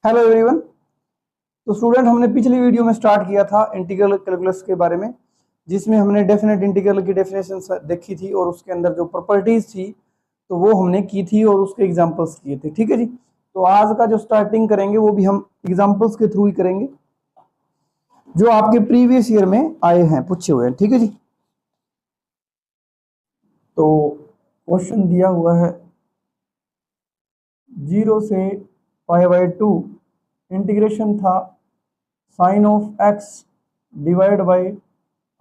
Hello everyone. तो student, हमने पिछली वीडियो में स्टार्ट किया था इंटीग्रल कैलकुलस के बारे में, जिसमें हमने डेफिनेट इंटीग्रल की डेफिनेशन देखी थी और उसके अंदर जो प्रॉपर्टीज थी तो वो हमने की थी और उसके एग्जांपल्स किए थे। ठीक है जी। तो आज का जो स्टार्टिंग करेंगे वो भी हम एग्जांपल्स के थ्रू ही करेंगे जो आपके प्रीवियस ईयर में आए हैं, पूछे हुए हैं। ठीक है जी। तो क्वेश्चन दिया हुआ है 0 से π/2 इंटीग्रेशन था sine of x divide by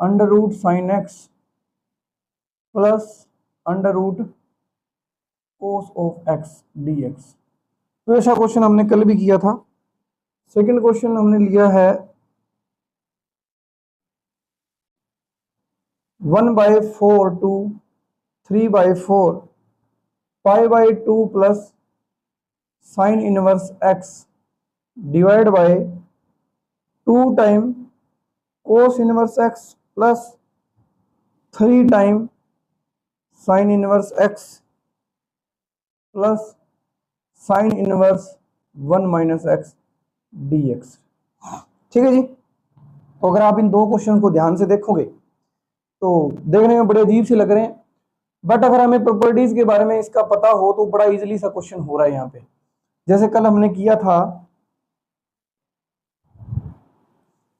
under root sine x plus under root cos of x d x. तो ऐसा क्वेश्चन हमने कल भी किया था। सेकंड क्वेश्चन हमने लिया है 1/4 to 3/4 π/2 plus sine inverse x divide by 2 time cos inverse x plus 3 time sine inverse x plus sine inverse 1 minus x d x. ठीक है जी। तो अगर आप इन दो क्वेश्चन को ध्यान से देखोगे तो देखने में बड़े अजीब से लग रहे हैं, बट अगर हमें प्रॉपर्टीज के बारे में इसका पता हो तो बड़ा इजीली सा क्वेश्चन हो रहा है यहाँ पे। जैसे कल हमने किया था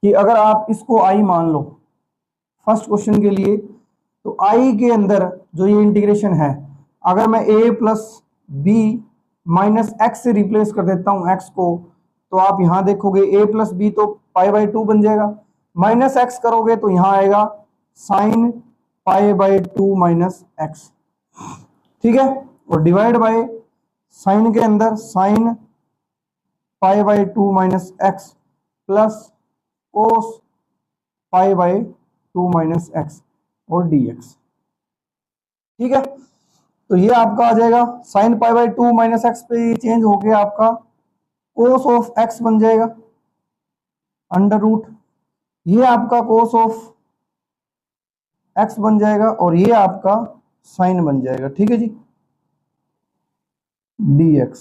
कि अगर आप इसको आई मान लो फर्स्ट क्वेश्चन के लिए, तो आई के अंदर जो ये इंटीग्रेशन है, अगर मैं a plus b minus x से रिप्लेस कर देता हूं एक्स को, तो आप यहां देखोगे a प्लस बी तो π/2 बन जाएगा, माइनस एक्स करोगे तो यहां आएगा साइन π/2 माइनस एक्स। ठीक है। और डिवाइड बाय साइन के अंदर sine π/2 minus x plus cos π/2 minus x और dx। ठीक है। तो ये आपका आ जाएगा साइन π/2 माइनस एक्स पे ये चेंज हो गया, आपका कोस ऑफ एक्स बन जाएगा अंडर रूट, ये आपका कोस ऑफ एक्स बन जाएगा और ये आपका साइन बन जाएगा। ठीक है जी, dx।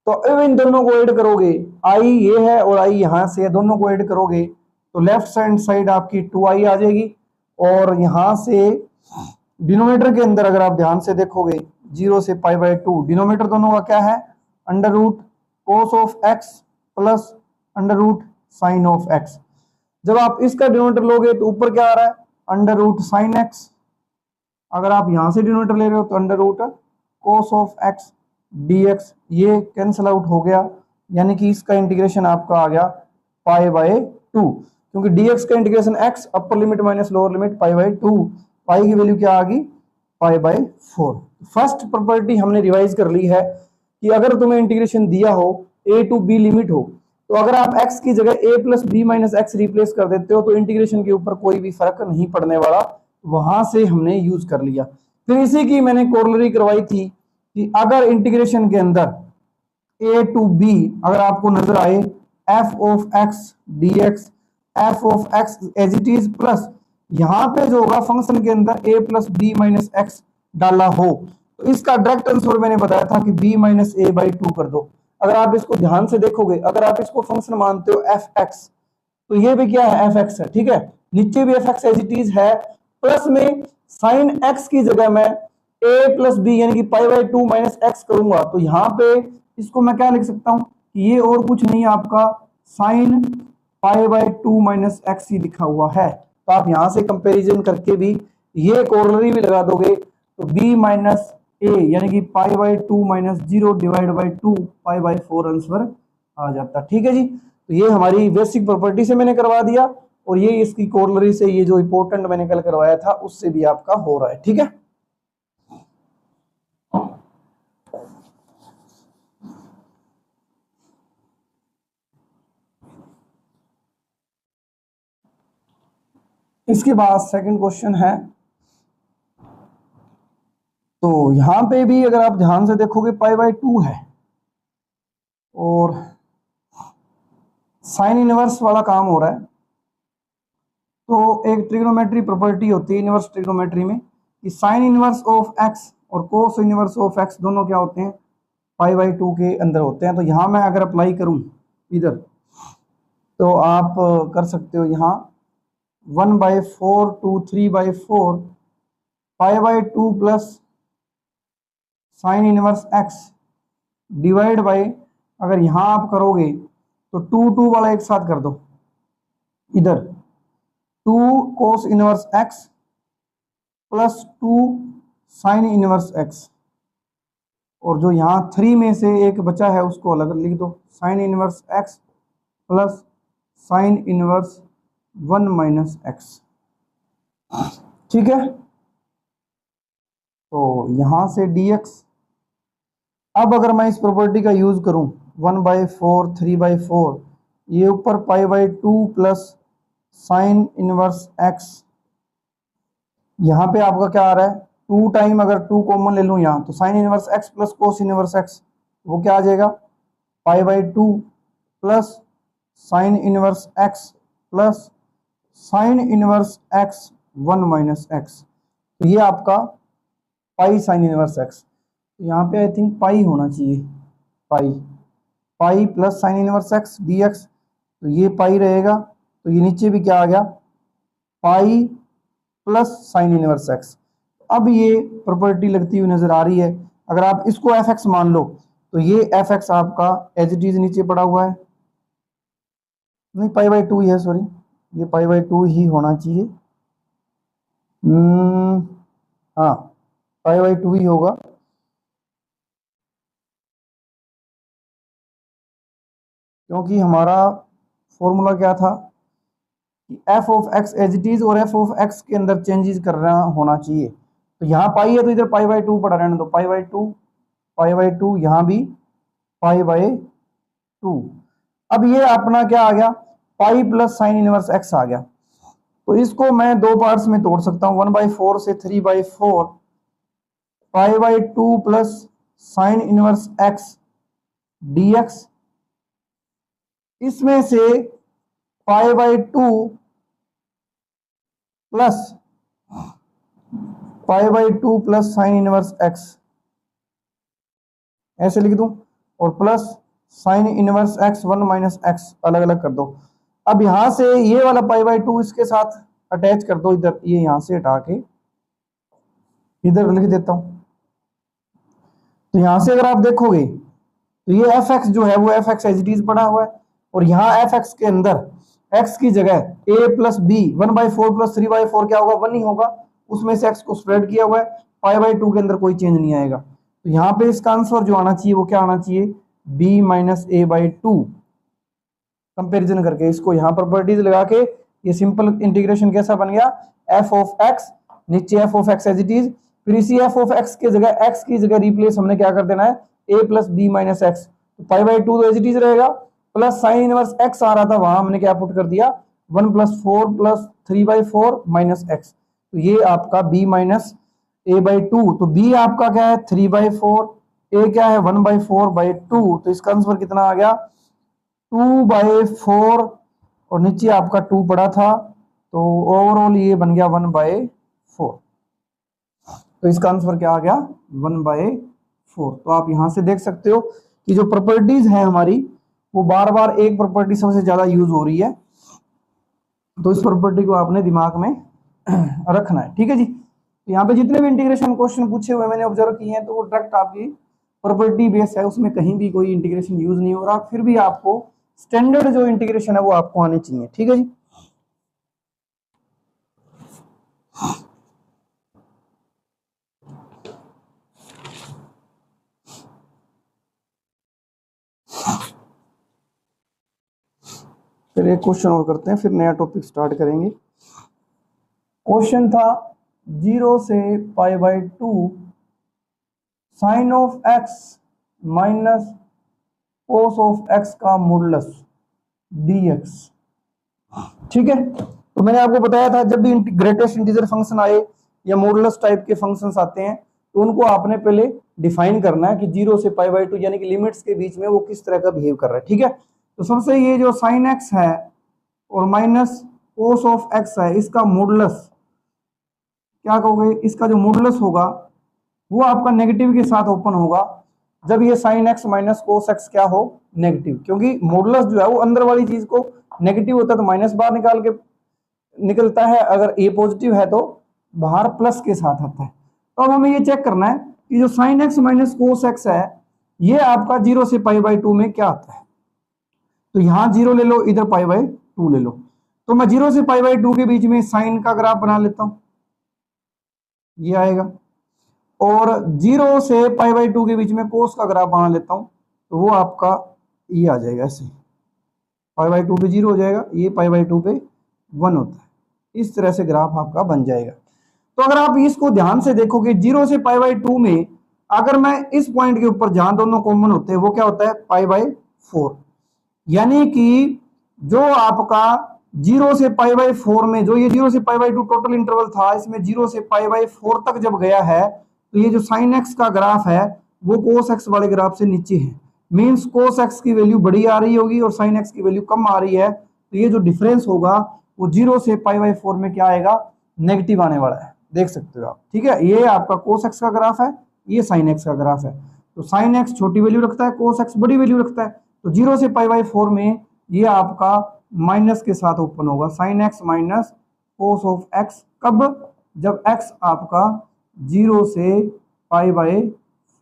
तो अब इन दोनों को ऐड करोगे, आई ये है और आई यहां से, दोनों को ऐड करोगे तो लेफ्ट हैंड साइड आपकी 2i आ जाएगी, और यहां से डिनोमिनेटर के अंदर अगर आप ध्यान से देखोगे 0 से π/2, डिनोमिनेटर दोनों का क्या है, under root cos of x plus under root sine of x. जब आप इसका डिनोमिनेटर लोगे तो ऊपर क्या आ रहा है, अंडर रूट साइन एक्स। अगर आप यहां से डिनोमिनेटर ले रहे हो तो under root cos of x dx, ये कैंसिल आउट हो गया, यानी कि इसका इंटीग्रेशन आपका आ गया π/2, क्योंकि dx का integration x upper limit minus lower limit π/2, pi की वैल्यू क्या आ गई π/4। फर्स्ट प्रॉपर्टी हमने रिवाइज कर ली है कि अगर तुम्हें इंटीग्रेशन दिया हो a टू b लिमिट हो, तो अगर आप x की जगह a plus b minus x replace कर देते हो तो इंटीग्रेशन के ऊपर कोई भी फर्क नहीं पड़ने वाला, वहां से हमने यूज कर लिया। फिर इसी की मैंने कोरोलरी करवाई थी कि अगर इंटीग्रेशन के अंदर a टू b अगर आपको नजर आए f of x dx, f of x as it is, plus यहां पे जो होगा फंक्शन के अंदर a plus b minus x डाला हो, तो इसका डायरेक्ट आंसर मैंने बताया था कि b माइनस a/2 कर दो। अगर आप इसको ध्यान से देखोगे, अगर आप इसको फंक्शन मानते हो fx, तो ये भी क्या है, fx है। ठीक है, नीचे भी fx एज इट इज है, प्लस में साइन x की जगह मैं a प्लस बी यानी कि π/2 माइनस एक्स करूंगा, तो यहाँ पे इसको मैं क्या लिख सकता हूं कि ये और कुछ नहीं, आपका साइन π/2 माइनस एक्स ही लिखा हुआ है। तो आप यहां से कंपैरिजन करके भी ये कोरोलरी भी लगा दोगे तो b माइनस ए यानी कि π/2 माइनस 0 डिवाइड बाई 2 π/4 आंसर आ जाता। ठीक है जी। तो ये हमारी बेसिक प्रॉपर्टी से मैंने करवा दिया, और ये इसकी कोरोलरी से ये जो इंपॉर्टेंट मैंने कल करवाया था उससे भी आपका हो रहा है। ठीक है। इसके बाद सेकंड क्वेश्चन है, तो यहां पे भी अगर आप ध्यान से देखोगे π/2 है और साइन इनवर्स वाला काम हो रहा है। तो एक ट्रिग्नोमेट्री प्रॉपर्टी होती है इनवर्स ट्रिग्नोमेट्री में कि साइन इनवर्स ऑफ एक्स और कोस इनवर्स ऑफ एक्स दोनों क्या होते हैं, पाई बाई 2 के अंदर होते हैं। तो यहाँ मैं अगर अप्लाई करूँ इधर, तो आप कर सकते हो यहाँ 1/4 to 3/4 pi by 2 plus sine inverse x divide by, अगर यहाँ आप करोगे तो 2 वाला एक साथ कर दो इधर, 2 कोस inverse x plus 2 sign inverse x, और जो यहाँ 3 में से एक बचा है उसको अलग लिख दो, sign inverse x plus sine inverse 1 minus x. ठीक है, तो यहां से dx, अब अगर मैं इस प्रॉपर्टी का यूज करूं 1/4 3/4, ये ऊपर पाई by 2 plus sine inverse x, यहाँ पे आपका क्या आ रहा है 2 टाइम, अगर 2 कॉमन ले लूँ यहाँ तो साइन इनवर्स एक्स प्लस कोस इनवर्स एक्स, वो क्या आ जाएगा पाई by 2 plus sine inverse x plus sine inverse x 1 minus x. तो ये आपका पाई साइन इनवर्स एक्स, तो यहाँ पे आई थिंक पाई होना चाहिए, पाई plus sine inverse x d x, तो ये पाई रहेगा, तो ये नीचे भी क्या आ गया pi plus sine inverse x. अब ये प्रॉपर्टी लगती हुई नजर आ रही है, अगर आप इसको एफ एक्स मान लो तो ये एफ एक्स आपका एज इट इज नीचे पड़ा हुआ है, नहीं पाई बाई 2 ही है, सॉरी ये पाई बाई 2 ही होना चाहिए, हाँ पाई बाई 2 ही होगा, क्योंकि हमारा फॉर्मूला क्या था कि f of x as it is और एफ ऑफ एक्स के अंदर चेंजेस करना होना चाहिए। तो यहाँ पाई है तो इधर पाई बाई 2 पड़ा रहने दो, पाई बाई 2 यहाँ भी पाई बाई 2। अब ये अपना क्या आ गया pi plus sine inverse x आ गया, तो इसको मैं दो पार्ट्स में तोड़ सकता हूँ 1/4 से 3/4 pi by 2 plus sine inverse x dx, इसमें से pi by 2 plus pi by 2 plus sine inverse x ऐसे लिख दूं, और plus sine inverse x 1 minus x अलग अलग कर दो। अब यहां से ये वाला पाई बाई 2 इसके साथ अटैच कर दो इधर, ये यहां से हटा के इधर लिख देता हूं। तो यहां से अगर आप देखोगे तो ये एफ एक्स जो है वो f x as it is पड़ा हुआ है, और यहाँ एफ एक्स के अंदर एक्स की जगह ए प्लस बी 1/4 प्लस 3/4 क्या होगा 1 ही होगा, उसमें से एक्स को स्प्रेड किया हुआ है, पाई बाई 2 के अंदर कोई चेंज नहीं आएगा। तो यहाँ पे इसका आंसर जो आना चाहिए वो क्या आना चाहिए b minus A by 2। Comparison करके इसको यहाँ प्रॉपर्टीज लगा के ये सिंपल इंटीग्रेशन कैसा बन गया एफ ऑफ एक्स, नीचे f of x as it is, फिर इसी एफ ऑफ एक्स के जगह एक्स की जगह रिप्लेस हमने क्या कर देना है ए प्लस बी माइनस एक्स, तो पाई बाई 2 तो एज इट इज रहेगा, प्लस साइन इनवर्स एक्स आ रहा था वहां हमने क्या पुट कर दिया 1+4 प्लस 3/4 माइनस एक्स, तो ये आपका b माइनस ए बाई 2, तो b आपका क्या है 3/4, a क्या है 1/4/2, तो इसका आंसर कितना आ गया 2/4, और नीचे आपका 2 पड़ा था, तो ओवरऑल ये बन गया 1/4, तो इसका आंसर क्या आ गया 1/4। तो आप यहां से देख सकते हो कि जो प्रॉपर्टीज है हमारी वो बार बार एक प्रॉपर्टी सबसे ज्यादा यूज हो रही है, तो इस प्रॉपर्टी को आपने दिमाग में रखना है। ठीक है जी, तो यहाँ पे जितने भी इंटीग्रेशन क्वेश्चन पूछे हुए मैंने ऑब्जर्व किए हैं तो वो डायरेक्ट आपकी प्रॉपर्टी बेस है, उसमें कहीं भी कोई इंटीग्रेशन यूज नहीं हो रहा, फिर भी आपको स्टैंडर्ड जो इंटीग्रेशन है वो आपको आनी चाहिए। ठीक है जी, फिर एक क्वेश्चन और करते हैं, फिर नया टॉपिक स्टार्ट करेंगे। क्वेश्चन था 0 से pi by 2 sine of x minus cos of x का मॉडुलस dx। ठीक है, तो मैंने आपको बताया था जब भी ग्रेटेस्ट इंटीजर फंक्शन आए या मॉडुलस टाइप के फंक्शंस आते हैं तो उनको आपने पहले डिफाइन करना है कि 0 से पाई बाई 2 यानी कि लिमिट्स के बीच में वो किस तरह का बिहेव कर रहा है। ठीक है, तो सबसे ये जो साइन एक्स है और माइनस कोस ऑफ एक्स है, इसका मॉडुलस क्या कहोगे, इसका जो मॉडुलस होगा वो आपका नेगेटिव के साथ ओपन होगा, जब ये sine x minus cos x क्या हो, नेगेटिव, क्योंकि मॉडुलस जो है वो अंदर वाली चीज को नेगेटिव होता है तो माइनस बाहर निकाल के निकलता है, अगर ए पॉजिटिव है तो बाहर प्लस के साथ आता है। तो अब हमें ये चेक करना है कि जो sine x minus cos x है ये आपका 0 से पाई बाई 2 में क्या आता है। तो यहां 0 ले लो, इधर पाई बाई 2 ले लो। तो मैं 0 से पाई बाई 2 के बीच में साइन का ग्राफ बना लेता हूं, ये आएगा, और 0 से पाई बाई 2 के बीच में कोस का ग्राफ बना लेता हूं, तो वो आपका ये आ जाएगा ऐसे, पाई बाई 2 पे 0 हो जाएगा, ये पाई बाई 2 पे 1 होता है। इस तरह से ग्राफ आपका बन जाएगा। तो अगर आप इसको ध्यान से देखोगे 0 से पाई बाई 2 में अगर मैं इस पॉइंट के ऊपर जहां दोनों कॉमन होते हैं वो क्या होता है, पाई बाई 4, यानी कि जो आपका 0 से पाई बाई 4 में जो ये 0 से पाई बाई 2 टोटल इंटरवल था, इसमें 0 से पाई बाई 4 तक जब गया है तो ये जो साइन एक्स का ग्राफ है वो कोस एक्स वाले ग्राफ से नीचे है, मींस कोस एक्स की वैल्यू बड़ी आ रही होगी और साइन एक्स की वैल्यू कम आ रही है। तो ये जो डिफरेंस होगा वो 0 से पाई बाई 4 में क्या आएगा, नेगेटिव आने वाला है, देख सकते हो आप। ठीक है, ये आपका कोस एक्स का ग्राफ है, ये साइन एक्स का ग्राफ है। तो साइन एक्स छोटी वैल्यू रखता है, कोस एक्स बड़ी वैल्यू रखता है। तो 0 से पाई बाई 4 में ये आपका माइनस के साथ ओपन होगा, sine x minus cos of x, कब, जब एक्स आपका 0 से पाई बाई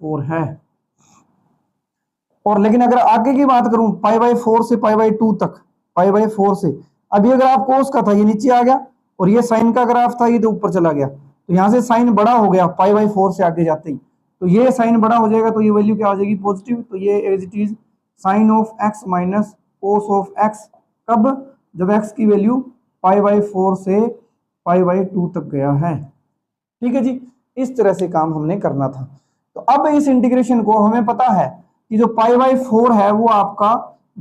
4 है। और लेकिन अगर आगे की बात करूं पाई बाई 4 से पाई बाई 2 तक, पाई बाई 4 से, अब ये ग्राफ कोस का था ये नीचे आ गया और ये साइन का ग्राफ था ये तो ऊपर चला गया, तो यहां से साइन बड़ा हो गया पाई बाई 4 से आगे जाते ही, तो ये साइन बड़ा हो जाएगा, तो ये वैल्यू क्या आ जाएगी, पॉजिटिव। तो ये as it is sine of x minus cos of x, कब, जब एक्स की वैल्यू पाई बाई 4 से पाई बाई 2 तक गया है। ठीक है जी, इस तरह से काम हमने करना था। तो अब इस इंटीग्रेशन को हमें पता है कि जो पाई बाई 4 है वो आपका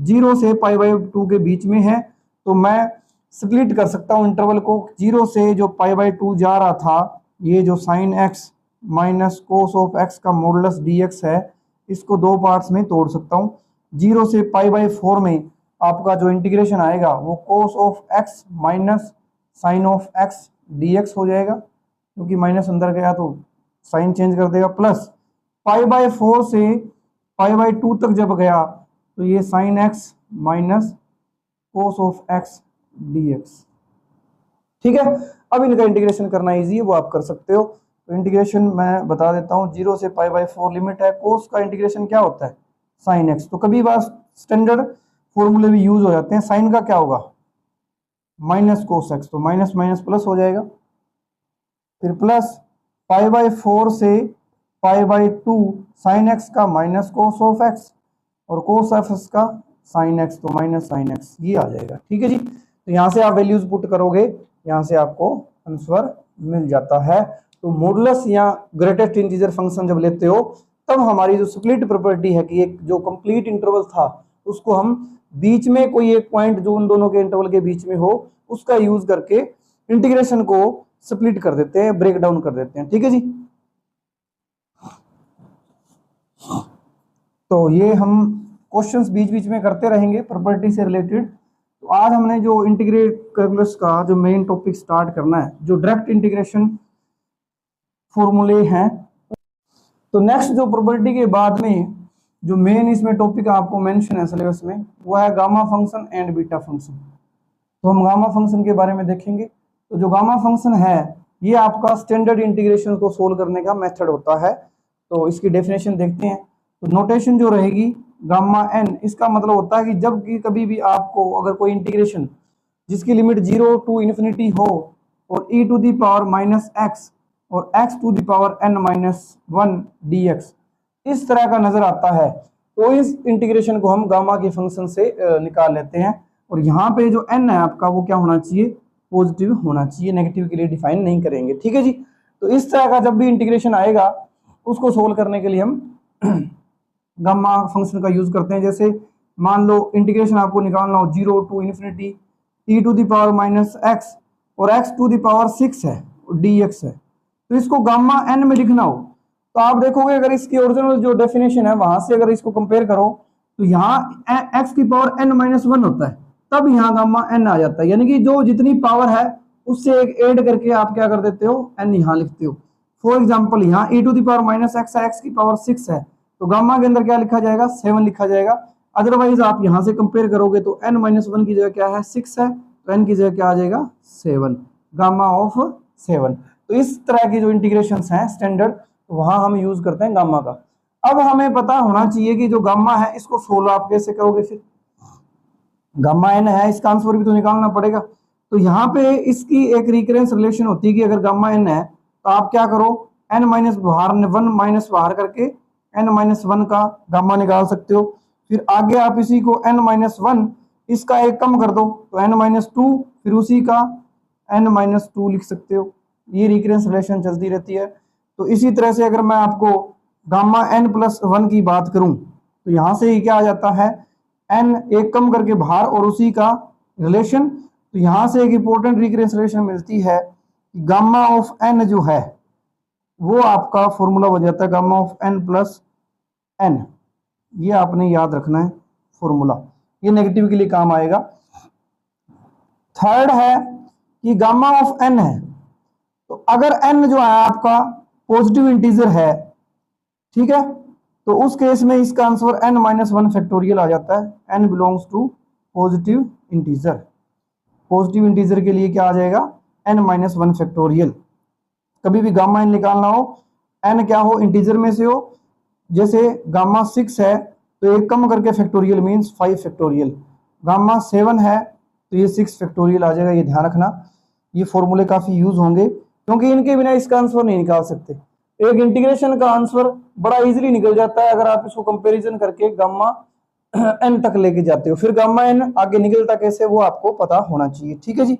0 से पाई बाई 2 के बीच में है, तो मैं स्प्लिट कर सकता हूं इंटरवल को। 0 से जो पाई बाई 2 जा रहा था, ये जो sine x minus cos of x का मॉडुलस dx है, इसको दो पार्ट्स में तोड़ सकता हूं। 0 से पाई बाई 4 में आपका जो इंटीग्रेशन आएगा वो cos of x minus sine of x dx हो जाएगा, क्योंकि माइनस अंदर गया तो साइन चेंज कर देगा, प्लस पाई बाई 4 से पाई बाई 2 तक जब गया तो ये sine x minus cos of x dx। ठीक है, अब इनका इंटीग्रेशन करना इजी है, वो आप कर सकते हो। तो इंटीग्रेशन मैं बता देता हूँ, 0 से पाई बाई 4 लिमिट है, कोस का इंटीग्रेशन क्या होता है, साइन एक्स। तो कभी बार स्टैंडर्ड फॉर्मूले भी यूज हो जाते हैं, साइन का क्या होगा, माइनस कोस एक्स, तो माइनस माइनस प्लस हो जाएगा, फिर प्लस पाई बाई 4 से पाई बाई 2 साइन एक्स का माइनस कोस ऑफ एक्स, और कोस ऑफ एक्स का साइन एक्स, तो माइनस साइन एक्स, ये आ जाएगा। ठीक है जी, तो यहाँ से आप वैल्यूज पुट करोगे, यहाँ से आपको आंसर मिल जाता है। तो मॉडुलस या ग्रेटेस्ट इंटीजर फंक्शन जब लेते हो तब हमारी जो स्प्लिट प्रॉपर्टी है कि एक जो कंप्लीट इंटरवल था उसको हम बीच में कोई एक पॉइंट जो उन दोनों के इंटरवल के बीच में हो उसका यूज करके इंटीग्रेशन को स्प्लिट कर देते हैं, ब्रेक डाउन कर देते हैं। ठीक है जी, तो ये हम क्वेश्चंस बीच बीच में करते रहेंगे प्रॉपर्टी से रिलेटेड। तो आज हमने जो इंटीग्रेट कैलकुलस का जो मेन टॉपिक स्टार्ट करना है, जो डायरेक्ट इंटीग्रेशन फॉर्मूले हैं। तो नेक्स्ट जो प्रॉपर्टी के बाद में जो मेन इसमें टॉपिक आपको मेंशन है सिलेबस में, वो है gamma function and beta function. तो हम गामा फंक्शन के बारे में देखेंगे। तो जो गामा फंक्शन है ये आपका स्टैंडर्ड इंटीग्रेशन को सोल्व करने का मेथड होता है। तो इसकी डेफिनेशन देखते हैं। तो नोटेशन जो रहेगी गामा एन, इसका मतलब होता है कि जब कि कभी भी आपको अगर कोई इंटीग्रेशन जिसकी लिमिट 0 टू इन्फिनिटी हो और e to the power minus x और x to the power n minus 1 dx इस तरह का नजर आता है, तो इस इंटीग्रेशन को हम गामा के फंक्शन से निकाल लेते हैं। और यहाँ पे जो n है आपका वो क्या होना चाहिए, पॉजिटिव होना चाहिए, नेगेटिव के लिए डिफाइन नहीं करेंगे। ठीक है जी, तो इस तरह का जब भी इंटीग्रेशन आएगा उसको सोल्व करने के लिए हम गामा फंक्शन का यूज करते हैं। जैसे मान लो इंटीग्रेशन आपको निकालना हो 0 to infinity e to the power minus x और x टू दी पावर 6 है और dx है, तो इसको गामा n में लिखना हो तो आप देखोगे अगर इसकी ओरिजिनल जो डेफिनेशन है वहां से अगर इसको कंपेयर करो तो यहाँ x की पावर n माइनस 1 होता है, तब यहाँ गामा n आ जाता है, यानी कि जो जितनी पावर है उससे एक ऐड करके आप क्या कर देते हो, n यहाँ लिखते हो। फॉर एग्जाम्पल यहाँ e to the power minus x है, x की पावर 6 है, तो गामा के अंदर क्या लिखा जाएगा, 7 लिखा जाएगा। अदरवाइज आप यहां से कंपेयर करोगे तो n-1 की जगह क्या है, 6 है, तो n की जगह क्या आ जाएगा, 7, गामा ऑफ 7। तो इस तरह की जो इंटीग्रेशन हैं स्टैंडर्ड, तो वहां हम यूज करते हैं गामा का। अब हमें पता होना चाहिए कि जो गामा है इसको सोल्व आप कैसे करोगे, फिर गामा n है, इसका आंसर भी तो निकालना पड़ेगा। तो यहाँ पे इसकी एक रिकरेंस रिलेशन होती है कि अगर गामा n है तो आप क्या करो, n माइनस बाहर करके n-1 का गामा निकाल सकते हो। फिर आगे आप इसी को n-1 इसका एक कम कर दो तो n-2, फिर उसी का n-2 लिख सकते हो। ये रिकरेंस रिलेशन चलती रहती है। तो इसी तरह से अगर मैं आपको गामा n+1 की बात करूं तो यहां से ही क्या आ जाता है, n एक कम करके बाहर और उसी का रिलेशन। तो यहां से एक इंपॉर्टेंट रिकरेंस रिलेशन मिलती है, गामा ऑफ n जो है वो आपका फॉर्मूला बन जाता है गामा ऑफ n+n। ये आपने याद रखना है फॉर्मूला, ये नेगेटिव के लिए काम आएगा। थर्ड है कि गामा ऑफ n है, तो अगर n जो है आपका पॉजिटिव इंटीजर है, ठीक है, तो उस केस में इसका आंसर n-1 फैक्टोरियल आ जाता है। n belongs to positive integer, positive integer के लिए क्या आ जाएगा, n-1 फैक्टोरियल। कभी भी गामा n निकालना हो, n क्या हो, इंटीजर में से हो। जैसे गामा 6 है तो एक कम करके फैक्टोरियल मीन्स 5 फैक्टोरियल, गामा 7 है तो ये 6 फैक्टोरियल आ जाएगा। ये ध्यान रखना, ये फॉर्मूले काफी यूज होंगे क्योंकि इनके बिना इसका आंसर नहीं निकाल सकते। एक इंटीग्रेशन का आंसर बड़ा इजीली निकल जाता है अगर आप इसको कंपैरिजन करके गामा n तक लेके जाते हो। फिर गामा n आगे निकलता कैसे वो आपको पता होना चाहिए, ठीक है जी।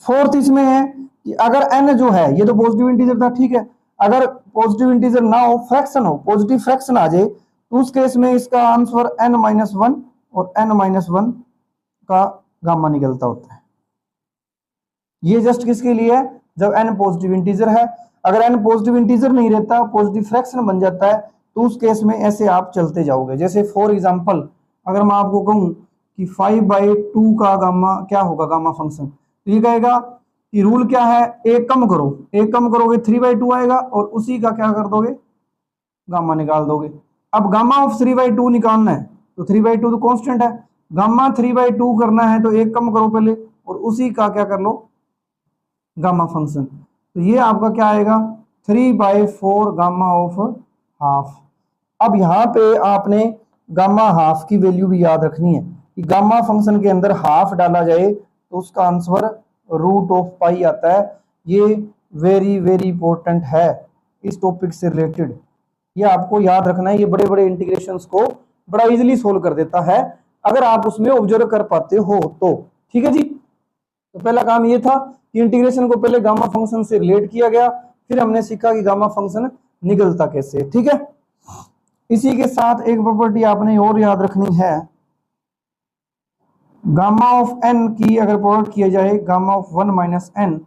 फोर्थ इसमें है कि अगर n जो है ये तो पॉजिटिव इंटीजर था, ठीक है, अगर पॉजिटिव इंटीजर ना हो, फ्रैक्शन हो, पॉजिटिव फ्रैक्शन आ जाए तो उस केस में इसका आंसर n-1 और n-1 का गामा निकलता होता है। ये जस्ट किसके लिए है, जब n पॉजिटिव इंटीजर है। अगर n पॉजिटिव इंटीजर नहीं रहता, पॉजिटिव फ्रैक्शन बन जाता है, तो उस केस में ऐसे आप चलते जाओगे। जैसे फॉर एग्जांपल अगर मैं आपको कहूं कि 5/2 का गामा क्या होगा, गामा फंक्शन, तो ये कहेगा कि रूल क्या है, एक कम करो, एक कम करोगे 3/2 आएगा और उसी का क्या कर दोगे, गामा निकाल दोगे। अब गामा ऑफ 3/2 निकालना है तो 3/2 तो कांस्टेंट है, गामा 3/2 करना है तो एक कम करो पहले और उसी का क्या कर लो, गामा फंक्शन। तो ये आपका क्या आएगा, 3/4 गामा ऑफ हाफ। अब यहाँ पे आपने गामा हाफ की वैल्यू भी याद रखनी है कि गामा फंक्शन के अंदर हाफ डाला जाए तो उसका आंसर √π आता है। ये वेरी वेरी इंपॉर्टेंट है इस टॉपिक से रिलेटेड, ये आपको याद रखना है। ये बड़े बड़े इंटीग्रेशंस को बड़ा इजीली सोल्व कर देता है अगर आप उसमें ऑब्जर्व कर पाते हो तो, ठीक है जी। तो पहला काम ये था कि इंटीग्रेशन को पहले गामा फंक्शन से रिलेट किया गया, फिर हमने सीखा कि गामा फंक्शन निकलता कैसे, ठीक है। इसी के साथ एक प्रॉपर्टी आपने और याद रखनी है, गामा ऑफ n की अगर प्रोडक्ट किया जाए गामा ऑफ 1 - n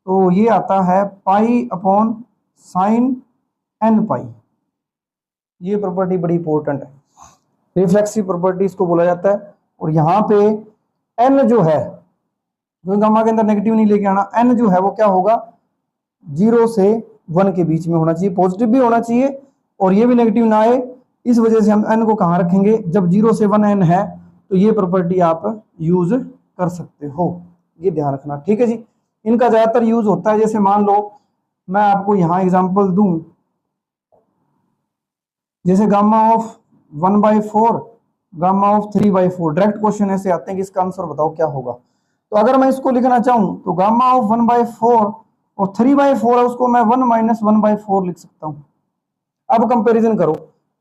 तो ये आता है π/sin nπ। ये प्रॉपर्टी बड़ी इंपॉर्टेंट है, रिफ्लेक्सिव प्रॉपर्टी इसको बोला जाता है। और यहाँ पे n जो है, क्योंकि गामा के अंदर नेगेटिव नहीं लेके आना, n जो है वो क्या होगा, 0 से 1 के बीच में होना चाहिए, पॉजिटिव भी होना चाहिए और ये भी नेगेटिव ना आए। इस वजह से हम n को कहाँ रखेंगे, जब 0 से 1 n है तो ये प्रॉपर्टी आप यूज कर सकते हो, ये ध्यान रखना, ठीक है जी। इनका ज्यादातर यूज होता है, जैसे मान लो मैं आपको यहाँ एग्जांपल दूं, जैसे gamma of 1/4, gamma of 3/4, direct question ऐसे आते हैं कि इसका आंसर बताओ क्या होगा। तो अगर मैं इसको लिखना चाहूं तो गामा ऑफ 1/4 और 3/4 है, उसको मैं 1 - 1/4 लिख सकता हूं। अब कंपैरिजन करो,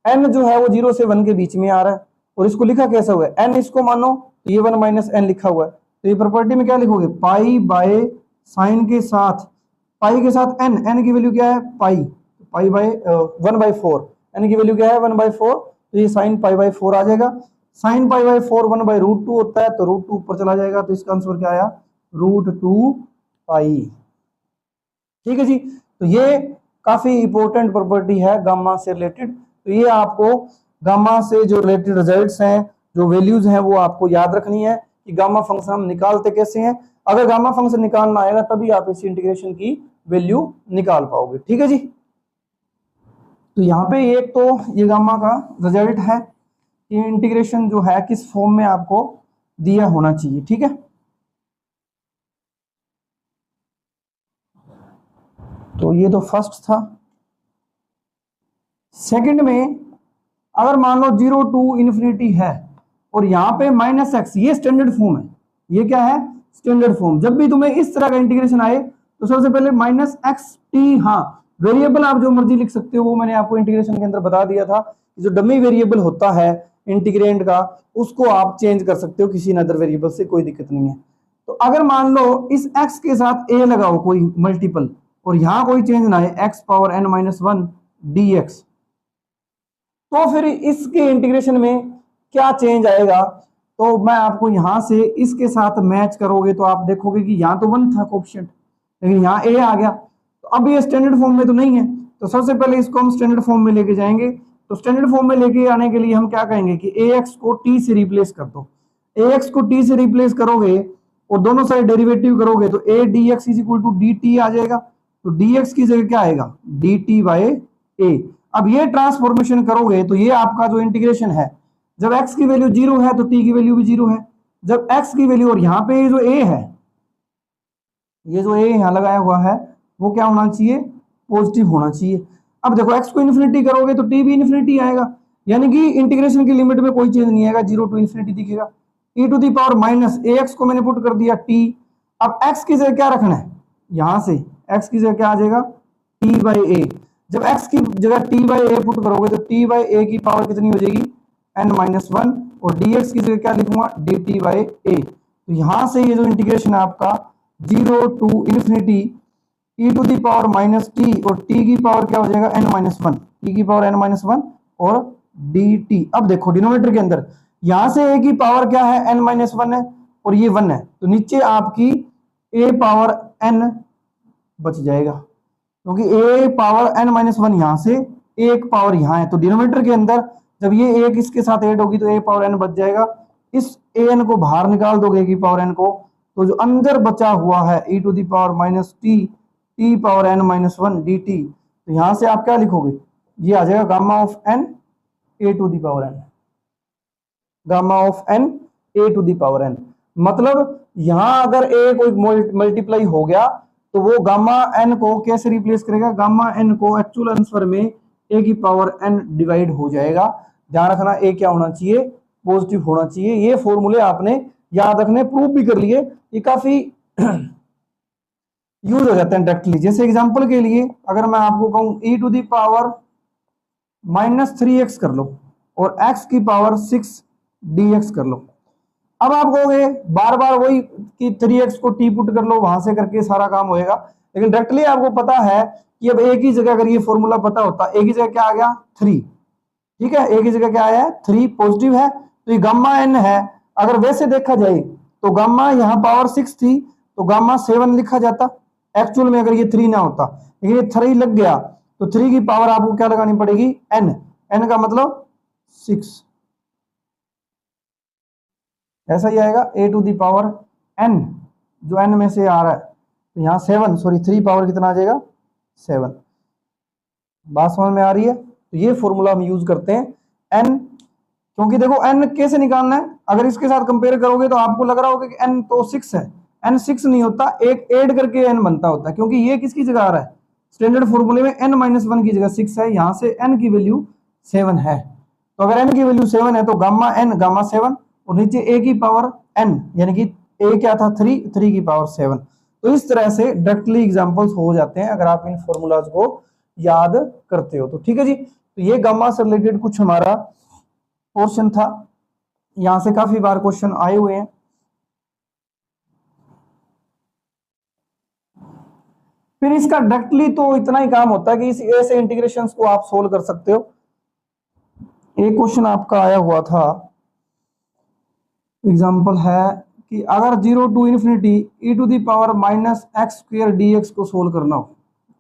n जो है वो 0 से 1 के बीच में आ रहा है और इसको लिखा कैसा हुआ है, n इसको मानो तो ये 1 - n लिखा हुआ है, तो ये प्रॉपर्टी में क्या लिखोगे, π/sin के साथ, पाई के साथ n की वैल्यू क्या है, π/1/4, n की वैल्यू क्या है 1/4, तो ये sin π/4 आ जाएगा। sin π/4 1/√2 होता है तो √2 ऊपर चला जाएगा, तो इसका आंसर क्या आया, √2π, ठीक है जी। तो ये काफी इंपॉर्टेंट प्रॉपर्टी है गामा से रिलेटेड। तो ये आपको गामा से जो रिलेटेड रिजल्ट्स हैं, जो वैल्यूज हैं, वो आपको याद रखनी है कि गामा फंक्शन हम निकालते कैसे हैं। अगर गामा फंक्शन निकालना आएगा तभी आप इस इंटीग्रेशन की वैल्यू निकाल पाओगे, ठीक है जी। तो यहाँ पे एक तो ये गामा का रिजल्ट है कि इंटीग्रेशन जो है किस फॉर्म में आपको दिया होना चाहिए, ठीक है। तो ये तो फर्स्ट था। सेकंड में अगर मान लो 0 टू इन्फिनिटी है और यहाँ पे माइनस एक्स, ये स्टैंडर्ड फॉर्म है। ये क्या है? Standard form. जब भी तुम्हें इस तरह का इंटीग्रेशन आए तो सबसे पहले माइनस एक्स टी, हाँ वेरिएबल आप जो मर्जी लिख सकते हो, वो मैंने आपको इंटीग्रेशन के अंदर बता दिया था। जो डमी वेरिएबल होता है इंटीग्रेंड का, उसको आप चेंज कर सकते हो किसी अदर वेरिएबल से, कोई दिक्कत नहीं है। तो अगर मान लो इस x के साथ a लगाओ कोई मल्टीपल, और यहां कोई चेंज ना है, x power n minus one dx, तो फिर इसके इंटीग्रेशन में क्या चेंज आएगा? तो मैं आपको यहां से इसके साथ मैच करोगे तो आप देखोगे कि यहां तो 1 था कोएफिशिएंट, लेकिन यहाँ a आ गया। तो अब ये स्टैंडर्ड फॉर्म में तो नहीं है, तो सबसे पहले इसको हम स्टैंडर्ड फॉर्म में लेके जाएंगे। तो स्टैंडर्ड फॉर्म में लेके आने के लिए हम क्या कहेंगे कि ax को t से रिप्लेस कर दो। ax को t से रिप्लेस करोगे और दोनों साइड डेरिवेटिव करोगे तो a dx is equal to dt आ जाएगा। तो dx की जगह क्या आएगा? dt by a। अब ये ट्रांसफॉर्मेशन करोगे तो ये आपका जो इंटीग्रेशन है, जब x की वैल्यू 0 है तो t की वैल्यू भी 0 है। जब x की वैल्यू, और यहाँ पे जो a है, ये जो a यहाँ लगाया हुआ है, वो क्या होना चाहिए? पॉजिटिव होना चाहिए। अब देखो x को इन्फिनिटी करोगे तो t भी इन्फिनिटी आएगा, यानी कि इंटीग्रेशन की लिमिट में कोई चेंज नहीं आएगा, 0 टू इन्फिनिटी दिखेगा। e to the power minus ax को मैंने पुट कर दिया t। अब x की जगह क्या रखना है? यहां से x की जगह क्या आ जाएगा? t बाई ए। जब x की जगह t बाई ए पुट करोगे तो t बाई ए की पावर कितनी हो जाएगी? n minus one. और dx की जगह क्या लिखूंगा? dt by a. तो यहां से ये जो इंटीग्रेशन है आपका 0 to infinity e to the power minus t, और t की पावर क्या हो जाएगा? n माइनस वन, t की पावर n माइनस वन और dt। अब देखो डिनोमिनेटर के अंदर यहां से a की पावर क्या है? n माइनस वन है और ये 1 है, तो नीचे आपकी a पावर n बच जाएगा, क्योंकि a power n minus one यहां से, एक पावर यहां है। तो डिनोमिनेटर के अंदर जब ये एक इसके साथ ऐड होगी तो a पावर n बच जाएगा। इस an को बाहर निकाल दोगे की पावर n को, तो जो अंदर बचा हुआ है e to the power minus t, t power n minus one d t, तो यहां से आप क्या लिखोगे? ये आ जाएगा gamma of n a to the power n, gamma of n a to the power n। मतलब यहां अगर a कोई मल्टीप्लाई हो गया तो वो गामा n को कैसे रिप्लेस करेगा? गामा n को एक्चुअल आंसर में a की पावर n डिवाइड हो जाएगा। ध्यान रखना a क्या होना चाहिए? पॉजिटिव होना चाहिए। ये फॉर्मूले आपने याद रखने, प्रूफ भी कर लिए, ये काफी यूज हो जाते हैं डायरेक्टली। जैसे एग्जांपल के लिए अगर मैं आपको कहूं e to the power minus 3x कर लो और x की पावर 6 dx कर लो। अब आप कहोगे बार बार वही कि 3x को t पुट कर लो, वहां से करके सारा काम होएगा, लेकिन डायरेक्टली आपको पता है कि अब a की जगह अगर ये फॉर्मूला पता होता, a की जगह क्या आ गया? 3, ठीक है, a की जगह क्या आया है? 3 पॉजिटिव है, तो ये गामा n है। अगर वैसे देखा जाए तो गामा यहाँ पावर 6 थी तो गामा 7 लिखा जाता एक्चुअल में, अगर ये 3 ना होता, लेकिन ये 3 लग गया तो 3 की पावर आपको क्या लगानी पड़ेगी? n, n का मतलब 6, ऐसा ही आएगा a to the power n, जो n में से आ रहा है, तो यहाँ 7, सॉरी 3 पावर कितना आ जाएगा? 7। बात समझ में आ रही है? तो ये फॉर्मूला हम यूज करते हैं n, क्योंकि देखो n कैसे निकालना है, अगर इसके साथ कंपेयर करोगे तो आपको लग रहा होगा कि n तो 6 है, n 6 नहीं होता, एक ऐड करके n बनता होता है, क्योंकि ये किसकी जगह आ रहा है? स्टैंडर्ड फॉर्मूले में n माइनस वन की जगह 6 है, यहां से n की वैल्यू 7 है। तो अगर n की वैल्यू 7 है तो गामा n गामा 7, और नीचे a की पावर n, यानी कि a क्या था? 3, 3 की पावर 7। तो इस तरह से डायरेक्टली एग्जांपल्स हो जाते हैं अगर आप इन फॉर्मूलाज को याद करते हो तो। ठीक है जी, तो ये गामा से रिलेटेड कुछ हमारा पोर्शन था, यहां से काफी बार क्वेश्चन आए हुए हैं। फिर इसका डायरेक्टली तो इतना ही काम होता है कि इस ऐसे इंटीग्रेशंस को आप सोल्व कर सकते हो। एक क्वेश्चन आपका आया हुआ था, एग्जांपल है कि अगर 0 to infinity e to the power minus x square dx को सोल्व करना हो,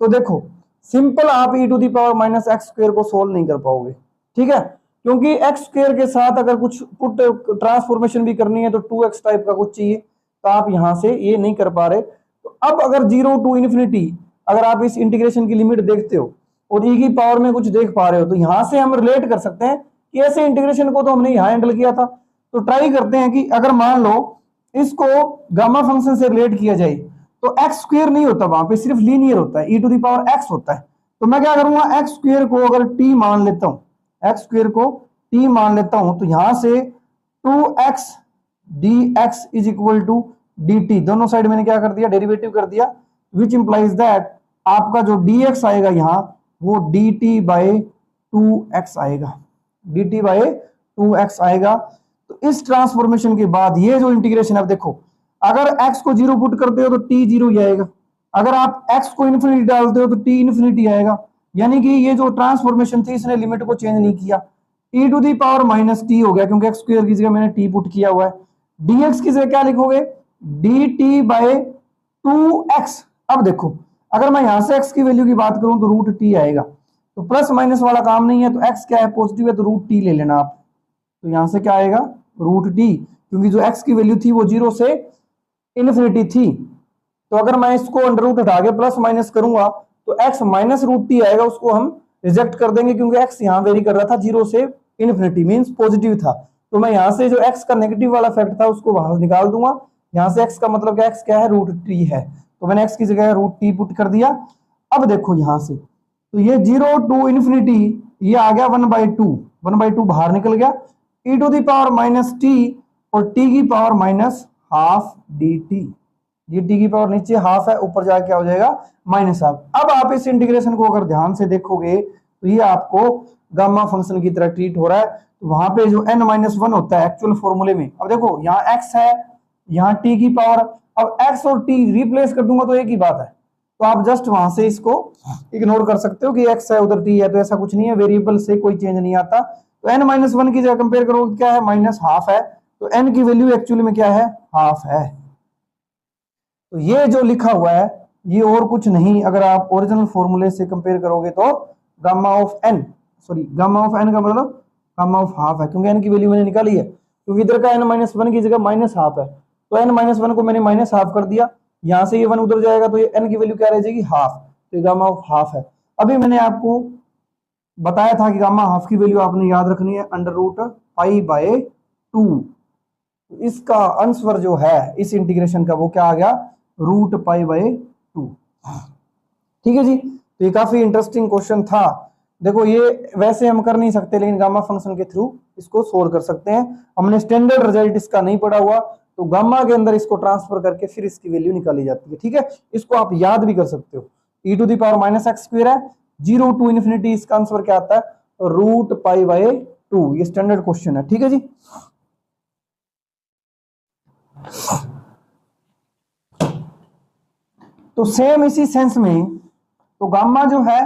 तो देखो सिंपल आप e to the power minus x square को सोल्व नहीं कर पाओगे, ठीक है, क्योंकि एक्स स्क्वायर के साथ अगर कुछ पुट ट्रांसफॉर्मेशन भी करनी है तो 2x टाइप का कुछ चाहिए, तो आप यहां से ये नहीं कर पा रहे। तो अब अगर 0 टू इन्फिनिटी अगर आप इस इंटीग्रेशन की लिमिट देखते हो और ई की पावर में कुछ देख पा रहे हो, तो यहां से हम रिलेट कर सकते हैं कि ऐसे इंटीग्रेशन को तो हमने यहां हैंडल किया था। तो ट्राई करते हैं कि अगर मान लो इसको गामा फंक्शन से रिलेट किया जाए तो एक्स स्क्वायर नहीं होता, वहां पे सिर्फ लीनियर होता है, ई टू द पावर एक्स होता है। तो मैं क्या करूंगा, एक्स स्क्वायर को अगर टी मान लेता हूं, एक्स स्क्वायर को टी मान लेता हूं, तो यहां से 2x dx is equal to dt, दोनों साइड मैंने क्या कर दिया, डेरिवेटिव कर दिया, विच इंप्लाइज दैट आपका जो dx आएगा यहां वो dt बाय 2x आएगा, dt बाय 2x आएगा। तो इस ट्रांसफॉर्मेशन के बाद ये जो इंटीग्रेशन है, अब देखो अगर x को 0 पुट करते हो तो t 0 ही आएगा, अगर आप x को इन्फिनिटी डालते हो तो t इन्फिनिटी आएगा, यानी कि ये जो ट्रांसफॉर्मेशन थी इसने लिमिट को चेंज नहीं किया, e to the power minus t हो गया क्योंकि एक्स स्क्वायर की जगह मैंने टी पुट किया हुआ है। dx की जगह क्या लिखोगे, dt बाय 2x। अब देखो अगर मैं यहां से x की वैल्यू की बात करूं तो रूट टी आएगा, तो प्लस माइनस वाला काम नहीं है, तो x क्या है, पॉजिटिव है, तो रूट टी ले लेना आप। तो यहां से क्या आएगा, रूट टी, क्योंकि जो x की वैल्यू थी वो 0 से इन्फिनिटी थी। तो अगर मैं इसको अंडर रूट हटा के प्लस माइनस करूंगा तो x माइनस रूट टी आएगा, उसको हम रिजेक्ट कर देंगे क्योंकि x यहां वेरी कर रहा था 0 से इन्फिनिटी, मींस पॉजिटिव था। तो मैं यहां से जो x का नेगेटिव वाला फैक्ट था उसको वहां निकाल दूंगा, यहां से x का मतलब क्या, x क्या है, रूट टी है, तो मैंने x की जगह रूट टी पुट कर दिया। अब देखो यहां से तो ये 0 टू इन्फिनिटी ये आ गया 1/2, 1/2 बाहर निकल गया, e to the power minus t और t की पावर माइनस हाफ dt, ये t की पावर नीचे हाफ है, ऊपर जाके क्या हो जाएगा, माइनस हाफ। अब आप इस इंटीग्रेशन को अगर ध्यान से देखोगे तो ये आपको गामा फंक्शन की तरह ट्रीट हो रहा है। तो वहां पे जो n-1 होता है एक्चुअल फॉर्मूले में, अब देखो यहाँ x है, यहाँ t की पावर, अब x और t रिप्लेस कर दूंगा तो एक ही बात है, तो आप जस्ट वहां से इसको इग्नोर कर सकते हो कि x है उधर t है, तो ऐसा कुछ नहीं है, वेरिएबल से कोई चेंज नहीं आता। तो n-1 की जगह कंपेयर करोगे क्या है, माइनस हाफ है, तो n की वैल्यू एक्चुअली में क्या है, हाफ है। तो ये जो लिखा हुआ है ये और कुछ नहीं, अगर आप ओरिजिनल फॉर्मूले से कंपेयर करोगे तो gamma of n, sorry gamma of n का मतलब गामा ऑफ हाफ है, क्योंकि n की वैल्यू मैंने निकाली है, क्योंकि इधर का n-1 की जगह माइनस हाफ है, तो n-1 को मैंने माइनस हाफ कर दिया, यहां से ये 1 उधर जाएगा तो ये n की वैल्यू क्या रह जाएगी, हाफ, तो ये गामा ऑफ हाफ है। अभी मैंने आपको बताया था कि गामा हाफ की वैल्यू आपने याद रखनी है अंडर रूट पाई बाय 2, इसका आंसर जो है इस इंटीग्रेशन का वो क्या आ गया, रूट पाई बाय 2। ठीक है जी, तो ये काफी इंटरेस्टिंग क्वेश्चन था। देखो ये वैसे हम कर नहीं सकते, लेकिन गामा फंक्शन के थ्रू इसको सोल्व कर सकते हैं। हमने स्टैंडर्ड रिजल्ट इसका नहीं पढ़ा हुआ, तो गामा के अंदर इसको ट्रांसफर करके फिर इसकी वैल्यू निकाली जाती है। ठीक है, इसको आप याद भी कर सकते हो, e to the power minus x square है, 0 टू इन्फिनिटी, इसका आंसर क्या आता है, रूट पाई बाय 2, ये स्टैंडर्ड क्वेश्चन है। ठीक है जी, तो सेम इसी सेंस में तो गामा जो है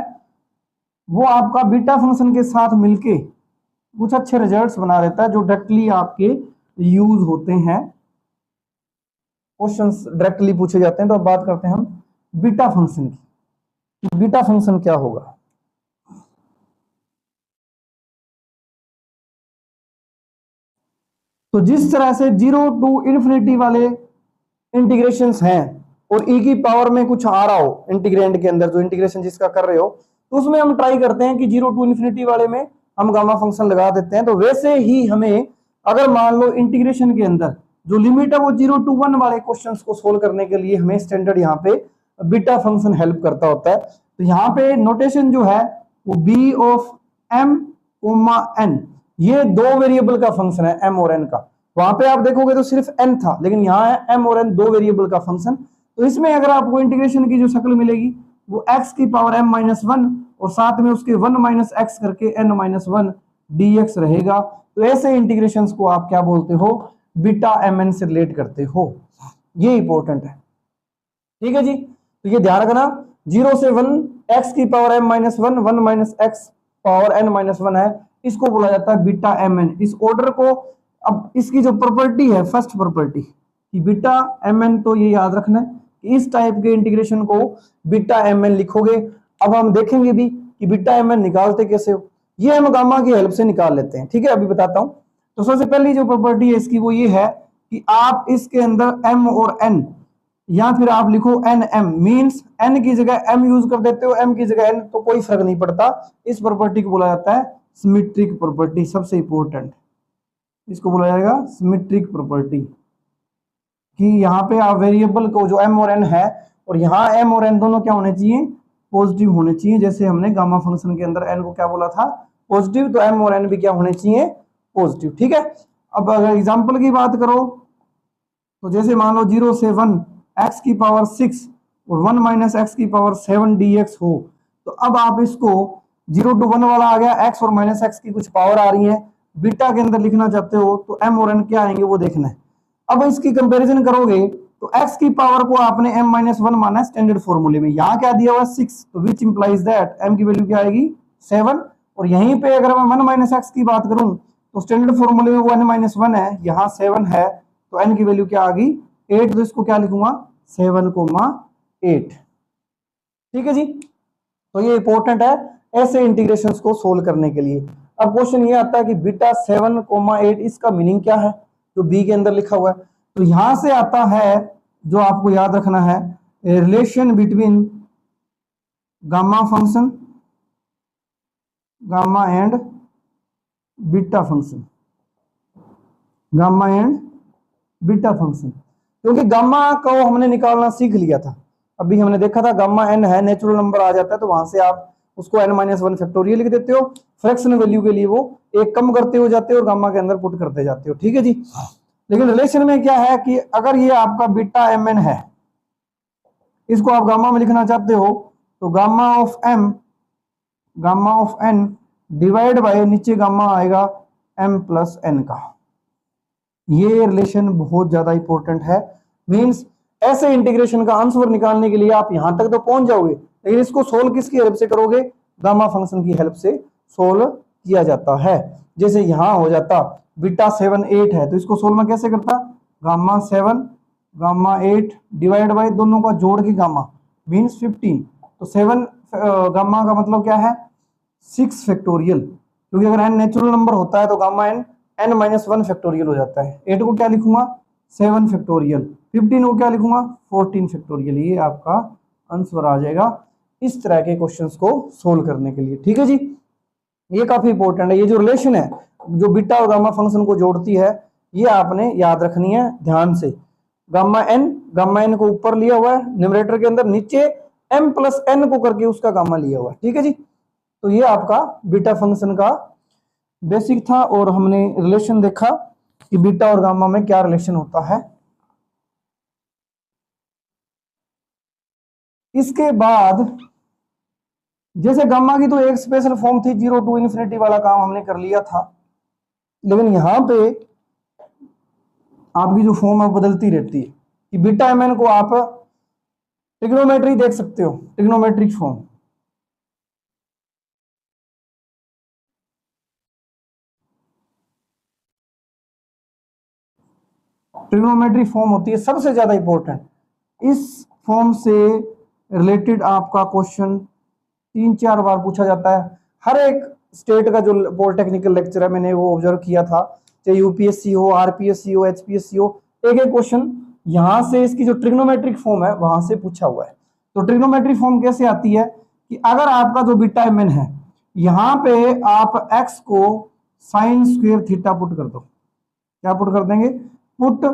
वो आपका बीटा फंक्शन के साथ मिलके कुछ अच्छे रिजल्ट्स बना देता है, जो डायरेक्टली आपके यूज होते हैं, क्वेश्चंस डायरेक्टली पूछे जाते हैं। तो अब बात करते हैं हम बीटा फंक्शन की, बीटा फंक्शन क्या होगा। तो जिस तरह से 0 टू इन्फिनिटी वाले इंटीग्रेशंस हैं और e की पावर में कुछ आ रहा हो इंटीग्रेंड के अंदर, जो इंटीग्रेशन जिसका कर रहे हो, तो उसमें हम ट्राई करते हैं कि 0 टू इन्फिनिटी वाले में हम गामा फंक्शन लगा देते हैं। तो वैसे ही हमें अगर मान लो इंटीग्रेशन के अंदर जो लिमिट है वो 0 टू 1 वाले क्वेश्चंस को सोल्व करने के लिए हमें स्टैंडर्ड यहाँ पे बीटा फंक्शन हेल्प करता होता है। तो यहाँ पे नोटेशन जो है वो b ऑफ m, n, ये दो वेरिएबल का फंक्शन है m और n का। वहां पे आप देखोगे तो सिर्फ n था, लेकिन यहाँ है m और n, दो वेरिएबल का फंक्शन। तो इसमें अगर आपको इंटीग्रेशन की जो शक्ल मिलेगी वो x की पावर m-1 और साथ में उसके 1 माइनस एक्स करके n-1 dx रहेगा। तो ऐसे इंटीग्रेशंस को आप क्या बोलते हो, बीटा mn से रिलेट करते हो, ये इंपॉर्टेंट है। ठीक है जी, तो ये ध्यान रखना, 0 से 1 x की power m-1, 1 minus x power n-1 है, इसको बोला जाता है बीटा mn। इस ऑर्डर को, अब इसकी जो प्रॉपर्टी है, फर्स्ट प्रॉपर्टी कि बीटा mn, तो ये याद रखना है कि इस टाइप के इंटीग्रेशन को बीटा mn लिखोगे। अब हम देखेंगे भी कि बीटा mn निकालते कैसे हो, ये हम गामा की हेल्प से निकाल लेते हैं। ठीक है, अभी बताता हूं। तो सबसे पहली जो प्रॉपर्टी है इसकी वो ये है कि आप इसके अंदर m और n या फिर आप लिखो एन एम, मीन्स एन की जगह एम यूज कर देते हो, एम की जगह एन, तो कोई फर्क नहीं पड़ता। इस प्रॉपर्टी को बोला जाता है सिमेट्रिक प्रॉपर्टी, सबसे इंपॉर्टेंट इसको बोला जाएगा सिमेट्रिक प्रॉपर्टी, कि यहाँ पे आप वेरिएबल को जो एम और एन है, और यहाँ एम और एन दोनों क्या होने चाहिए, पॉजिटिव होने चाहिए। जैसे हमने गामा फंक्शन के अंदर एन को क्या बोला था, पॉजिटिव, तो एम और एन भी क्या होने चाहिए, पॉजिटिव। ठीक है, अब अगर एग्जांपल की बात करो तो जैसे मान लो 0 से 1 एक्स की पावर 6 और 1 माइनस एक्स की पावर 7 dx हो, तो अब आप इसको 0 to 1 वाला आ गया, एक्स और माइनस एक्स की कुछ पावर आ रही है, बीटा के अंदर लिखना चाहते हो तो एम और एन क्या आएंगे वो देखना है। अब इसकी कंपैरिजन करोगे तो x की पावर को आपने m माइनस 1 माना है स्टैंडर्ड फॉर्मूले में, यहाँ क्या दिया हुआ है 6, तो विच इंप्लाइज दैट m की वैल्यू क्या आएगी 7, और यहीं पे अगर मैं 1 माइनस एक्स की बात करूं तो स्टैंडर्ड फॉर्मूले में 1 माइनस 1 है, यहाँ 7 है, तो n की वैल्यू क्या आ गई 8, तो इसको क्या लिखूंगा 7,8। ठीक है जी, तो ये इंपॉर्टेंट है ऐसे इंटीग्रेशंस को सोल्व करने के लिए। अब क्वेश्चन ये आता है कि बीटा 7,8 इसका मीनिंग क्या है, जो बी के अंदर लिखा हुआ है। तो यहां से आता है जो आपको याद रखना है, relation between gamma function, gamma and beta function, gamma and beta function, क्योंकि गामा को हमने निकालना सीख लिया था, अभी हमने देखा था गामा एन है, नेचुरल नंबर आ जाता है तो वहां से आप उसको n माइनस 1 फैक्टोरियल लिख देते हो, फ्रैक्शन वैल्यू के लिए वो एक कम करते हो जाते हो और गामा के अंदर पुट करते जाते हो। ठीक है जी, लेकिन रिलेशन में क्या है कि अगर ये आपका बीटा एम एन है, इसको आप गामा में लिखना चाहते हो तो gamma of m, gamma of n divide by नीचे गामा आएगा एम प्लस एन का। ये रिलेशन बहुत ज्यादा इंपॉर्टेंट है, मींस ऐसे इंटीग्रेशन का आंसर निकालने के लिए आप यहां तक तो पहुंच जाओगे, लेकिन इसको सोल्व किसकी हेल्प से करोगे, गामा फंक्शन की हेल्प से सोल्व किया जाता है। जैसे यहां हो जाता बीटा 7,8 है, तो इसको सोल्व में कैसे करता, गामा 7 गामा 8 डिवाइड बाय दोनों का जोड़ के गामा मीन्स 15, तो 7 गामा का मतलब क्या है 6 फैक्टोरियल, क्योंकि अगर n नेचुरल नंबर होता है तो गामा n माइनस 1 फैक्टोरियल हो जाता है। 8 को क्या लिखूंगा 7 फैक्टोरियल, 15 को क्या लिखूंगा 14 फैक्टोरियल, ये आपका आंसर आ जाएगा इस तरह के क्वेश्चंस को सोल्व करने के लिए। ठीक है जी, ये काफी इंपॉर्टेंट है, ये जो रिलेशन है जो बीटा और गामा फंक्शन को जोड़ती है, ये आपने याद रखनी है ध्यान से। गामा एन को ऊपर लिया हुआ है न्यूमरेटर के अंदर, नीचे m प्लस n को करके उसका गामा लिया हुआ है। ठीक है जी, तो ये आपका बीटा फंक्शन का बेसिक था, और हमने रिलेशन देखा कि बीटा और गामा में क्या रिलेशन होता है। इसके बाद जैसे गामा की तो एक स्पेशल फॉर्म थी 0 to इन्फिनिटी वाला काम हमने कर लिया था, लेकिन यहां पे आपकी जो फॉर्म है बदलती रहती है कि बीटा एम एन को आप ट्रिग्नोमेट्री देख सकते हो, ट्रिग्नोमेट्रिक फॉर्म, ट्रिग्नोमेट्री फॉर्म होती है सबसे ज्यादा इंपॉर्टेंट। इस फॉर्म से रिलेटेड आपका क्वेश्चन 3-4 बार पूछा जाता है। हर एक स्टेट का जो पॉलिटेक्निकल लेक्चर है मैंने वो ऑब्जर्व किया था, चाहे यूपीएससी हो, आरपीएससी हो, एचपीएससी हो, एक एक क्वेश्चन यहां से इसकी जो ट्रिग्नोमेट्रिक फॉर्म है वहां से पूछा हुआ है। तो ट्रिग्नोमेट्रिक फॉर्म कैसे आती है कि अगर आपका जो बीटा एम एन है, यहां पे आप एक्स को साइन स्क्वायर थीटा पुट कर दो, क्या पुट कर देंगे, put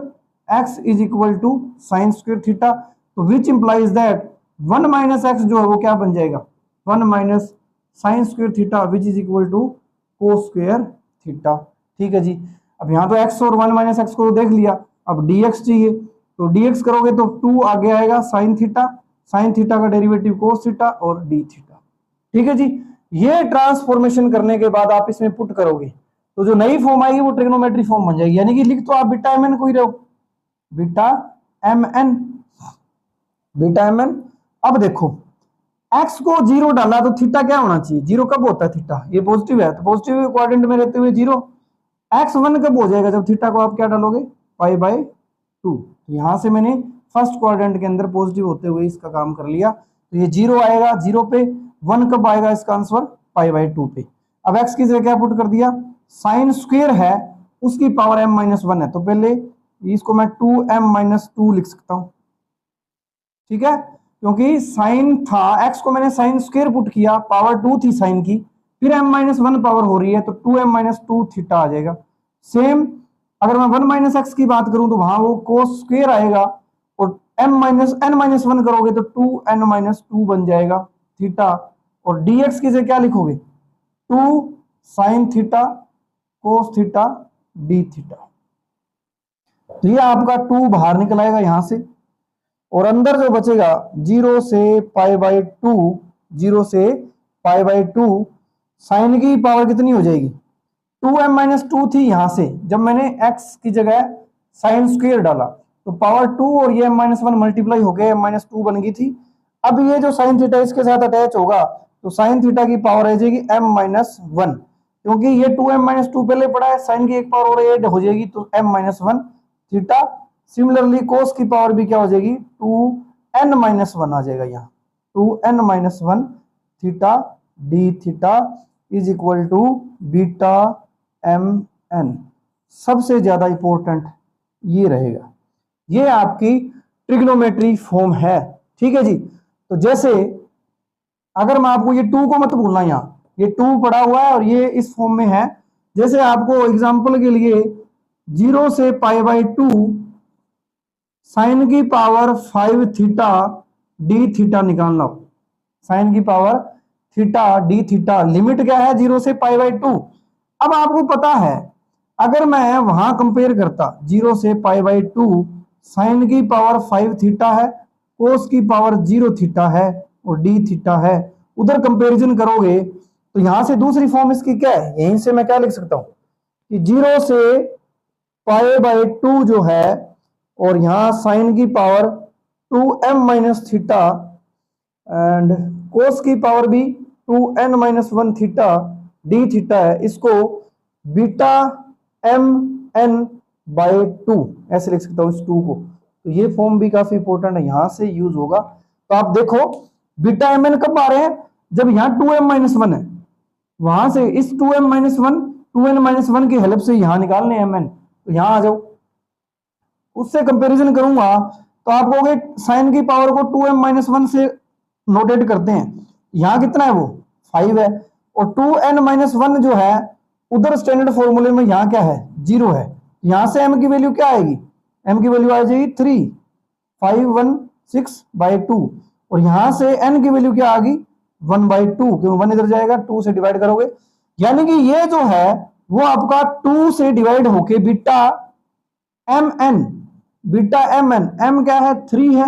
x is equal to sine square theta, तो which implies that 1 minus x जो है वो क्या बन जाएगा 1 minus sine square theta which is equal to cos square theta. ठीक है जी, अब यहाँ तो x और 1 माइनस एक्स को देख लिया, अब dx चाहिए, तो dx करोगे तो 2 आगे आएगा साइन थीटा का डेरिवेटिव कोस थीटा और डी थीटा। ठीक है जी, ये ट्रांसफॉर्मेशन करने के बाद आप इसमें पुट करोगे तो जो नई फॉर्म आएगी वो ट्रिग्नोमेट्री फॉर्म बन जाएगी, यानी कि लिख तो आप बीटा एम एन को ही रहो, beta m n, beta m n. अब देखो x को 0 डाला तो थीटा क्या होना चाहिए, 0 कब होता है थीटा, ये पॉजिटिव है तो पॉजिटिव क्वाड्रेंट में रहते हुए 0, x1 कब हो जाएगा जब थीटा को आप क्या डालोगे π/2। यहां से मैंने फर्स्ट क्वाड्रेंट के अंदर पॉजिटिव होते हुए इसका काम कर लिया, तो ये 0 आएगा 0 पे, 1 कब आएगा इसका आंसर π/2 पे। अब x की जगह क्या पुट कर दिया, साइन स्क्वायर है उसकी पावर m-1 है, तो पहले इसको मैं 2m-2 लिख सकता हूं, ठीक है, क्योंकि साइन था, एक्स को मैंने साइन स्क्वायर पुट किया, पावर 2 थी साइन की, फिर m-1 पावर हो रही है तो 2m-2 थीटा आ जाएगा। सेम अगर मैं 1 - x की बात करूं तो वहां वो कोस स्क्वायर आएगा, और m-n-1 करोगे तो 2n-2 बन जाएगा थीटा, और dx की जगह क्या लिखोगे, 2 sine theta cos theta d theta. तो ये आपका 2 बाहर निकल आएगा यहां से, और अंदर जो बचेगा 0 से π/2, 0 से π/2, साइन की पावर कितनी हो जाएगी, 2m-2 थी यहां से, जब मैंने x की जगह साइन स्क्वायर डाला तो पावर 2 और ये m-1 मल्टीप्लाई हो गया, m-2 बन गई थी। अब ये जो साइन थीटा इसके साथ अटैच होगा तो साइन थीटा की पावर आ जाएगी m-1, क्योंकि ये 2m-2 पहले पड़ा है, साइन की एक पावर और ऐड हो जाएगी तो m-1 थीटा। सिमिलरली कोस की पावर भी क्या हो जाएगी, 2n-1 आ जाएगा यहाँ, 2n-1 theta d theta is equal to beta mn। सबसे ज्यादा इंपॉर्टेंट ये रहेगा, ये आपकी ट्रिग्नोमेट्री फॉर्म है, ठीक है जी। तो जैसे अगर मैं आपको ये 2 को मत भूलना, यहाँ ये 2 पड़ा हुआ है और ये इस फॉर्म में है, जैसे आपको एग्जांपल के लिए 0 से π/2 साइन की पावर 5 थीटा डी थीटा निकालना हो, साइन की power theta d theta, limit क्या है 0 से π/2। अब आपको पता है अगर मैं वहां कंपेयर करता 0 से π/2, साइन की पावर 5 थीटा है, कोस की पावर 0 थीटा है और डी थीटा है, उधर कंपैरिजन करोगे तो यहां से दूसरी फॉर्म इसकी क्या है, यहीं से मैं क्या लिख सकता हूं कि 0 से π/2 जो है, और यहां साइन की power 2m- theta and cos की पावर भी 2n-1 थीटा डी थीटा है, इसको बीटा mn/2 ऐसे लिख सकता हूं इस 2 को। तो ये फॉर्म भी काफी इंपॉर्टेंट है, यहां से यूज होगा। तो आप देखो बीटा mn कब आ रहे हैं, जब यहां 2m-1 है, वहां से इस 2m-1 2n-1 की हेल्प से यहां निकालने mn, तो यहां आ जाओ, उससे कंपैरिजन करूंगा तो आप कहोगे साइन की पावर को 2m-1 से नोटेट करते हैं, यहां कितना है वो 5 है, और 2n-1 जो है उधर स्टैंडर्ड फॉर्मूले में यहां क्या है 0 है, यहां से m की वैल्यू क्या आएगी, m की वैल्यू आ जाएगी 3 516/2, और यहां से n की वैल्यू क्या आ गई 1/2, क्योंकि 1 इधर जाएगा 2 से डिवाइड करोगे, यानी कि ये जो है वो आपका 2 से डिवाइड होके beta mn, beta mn, m क्या है 3 है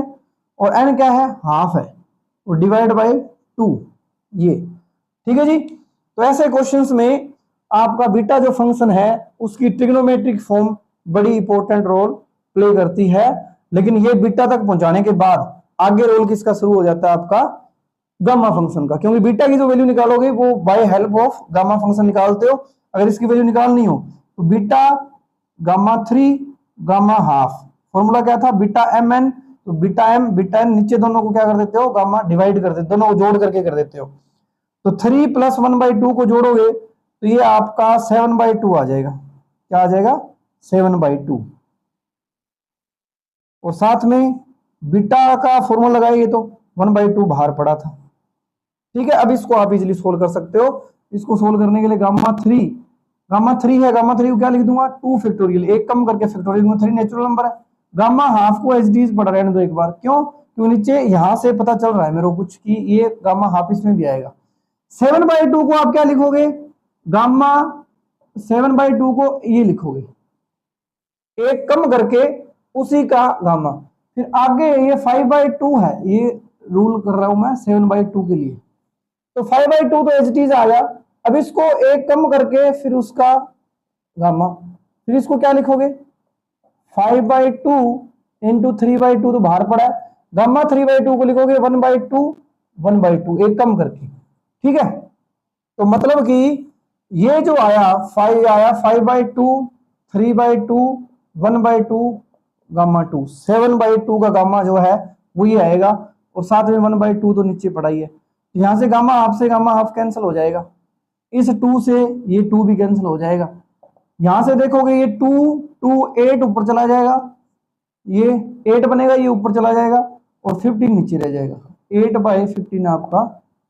और n क्या है हाफ है, और डिवाइड बाय 2, ये ठीक है जी। तो ऐसे क्वेश्चंस में आपका बीटा जो फंक्शन है उसकी ट्रिग्नोमेट्रिक फॉर्म बड़ी इंपॉर्टेंट रोल प्ले करती है, लेकिन ये बीटा तक पहुंचाने के बाद आगे रोल किसका शुरू हो जाता है आपका गामा फंक्शन का, क्योंकि बीटा की जो वैल्यू निकालोगे वो by help of gamma function निकालते हो, अगर इसकी वैल्यू निकालनी हो तो beta gamma 3 gamma half, formula क्या था बीटा mn, तो बीटा m बीटा n नीचे दोनों को क्या कर देते हो गामा डिवाइड कर देते, दोनों को जोड़ करके कर देते हो, तो 3 + 1/2 को जोड़ोगे तो ये आपका 7/2 आ जाएगा, क्या आ जाएगा 7/2, और साथ में बीटा का फॉर्मूला लगाएंगे तो 1/2 बाहर पड़ा था, ठीक है। अब इसको आप इजीली सोल्व कर सकते हो, इसको सोल्व करने के लिए गामा 3 है, गामा 3 को क्या लिख दूंगा 2 फैक्टोरियल, एक कम करके फैक्टोरियल, 3 नेचुरल नंबर है, गामा हाफ को एज इट इज पढ़ रहने दो एक बार, क्यों, क्योंकि नीचे यहां से पता चल रहा है मेरे को कुछ कि ये गामा हाफ इसमें भी आएगा। 7/2 को आप क्या लिखोगे, गामा 7/2 को ये लिखोगे एक कम करके उसी का गामा, फिर आगे ये 5/2 है, ये रूल कर रहा हूं मैं 7/2 के लिए, तो 5/2 तो एज इट इज आया, अब इसको एक कम करके फिर उसका गामा, फिर इसको क्या लिखोगे 5/2 × 3/2 तो बाहर पड़ा है, गामा 3/2 को लिखोगे 1/2 एक कम करके, ठीक है। तो मतलब कि ये जो आया 5 आया 5/2 3/2 1/2 गामा 2, 7/2 का गामा जो है वो ये आएगा, और साथ में 1/2 तो नीचे पड़ा ही है, यहां से गामा हाफ कैंसिल हो जाएगा, इस 2 से ये 2 भी कैंसिल हो जाएगा, यहां से देखोगे ये 2 8 ऊपर चला जाएगा, ये 8 बनेगा, ये ऊपर चला जाएगा, और 15 नीचे रह जाएगा। 8/15 आपका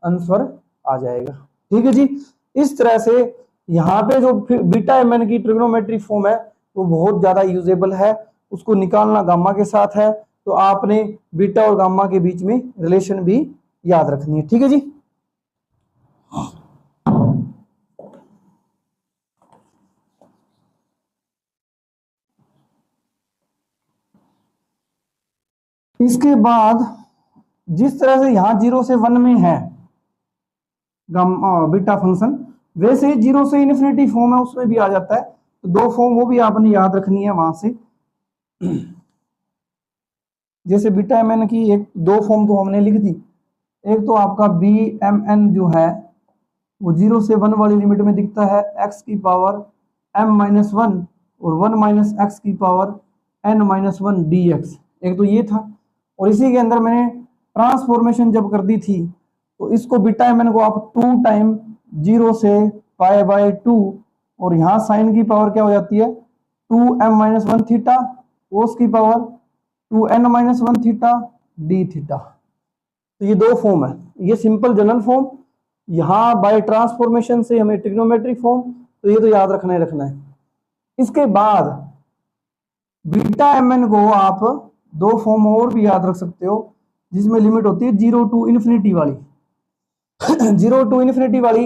आंसर आ जाएगा। ठीक है जी। इस तरह से यहाँ पे जो बीटा एम एन की ट्रिग्नोमेट्री फॉर्म है वो बहुत ज्यादा यूजेबल है, उसको निकालना गामा के साथ है, तो आपने बीटा और गामा के बीच में रिलेशन भी याद रखनी है। ठीक है जी। इसके बाद जिस तरह से यहां 0 से 1 में है गामा बीटा फंक्शन, वैसे 0 से इन्फिनिटी फॉर्म है उसमें भी आ जाता है, तो दो फॉर्म वो भी आपने याद रखनी है वहां से। जैसे बीटा एम एन की एक दो फॉर्म तो हमने लिख दी, एक तो आपका बी एम एन जो है वो 0 से 1 वाली लिमिट में दिखता है x की पावर m-1 और 1 - x की पावर n-1 dx, एक तो ये था। और इसी के अंदर मैंने ट्रांसफॉर्मेशन जब कर दी थी तो इसको बीटा एम एन को आप 2 टाइम 0 से π/2 और यहाँ साइन की पावर क्या हो जाती है 2m-1 थीटा, कोस की power 2n-1 theta d theta. तो ये दो फॉर्म है, ये सिंपल जनरल फॉर्म, यहाँ बाय ट्रांसफॉर्मेशन से हमें ट्रिग्नोमेट्रिक फॉर्म, तो ये तो याद रखना ही रखना है। इसके बाद बीटा एम एन को आप दो फॉर्म और भी याद रख सकते हो जिसमें लिमिट होती है 0 to इन्फिनिटी वाली। 0 to इन्फिनिटी वाली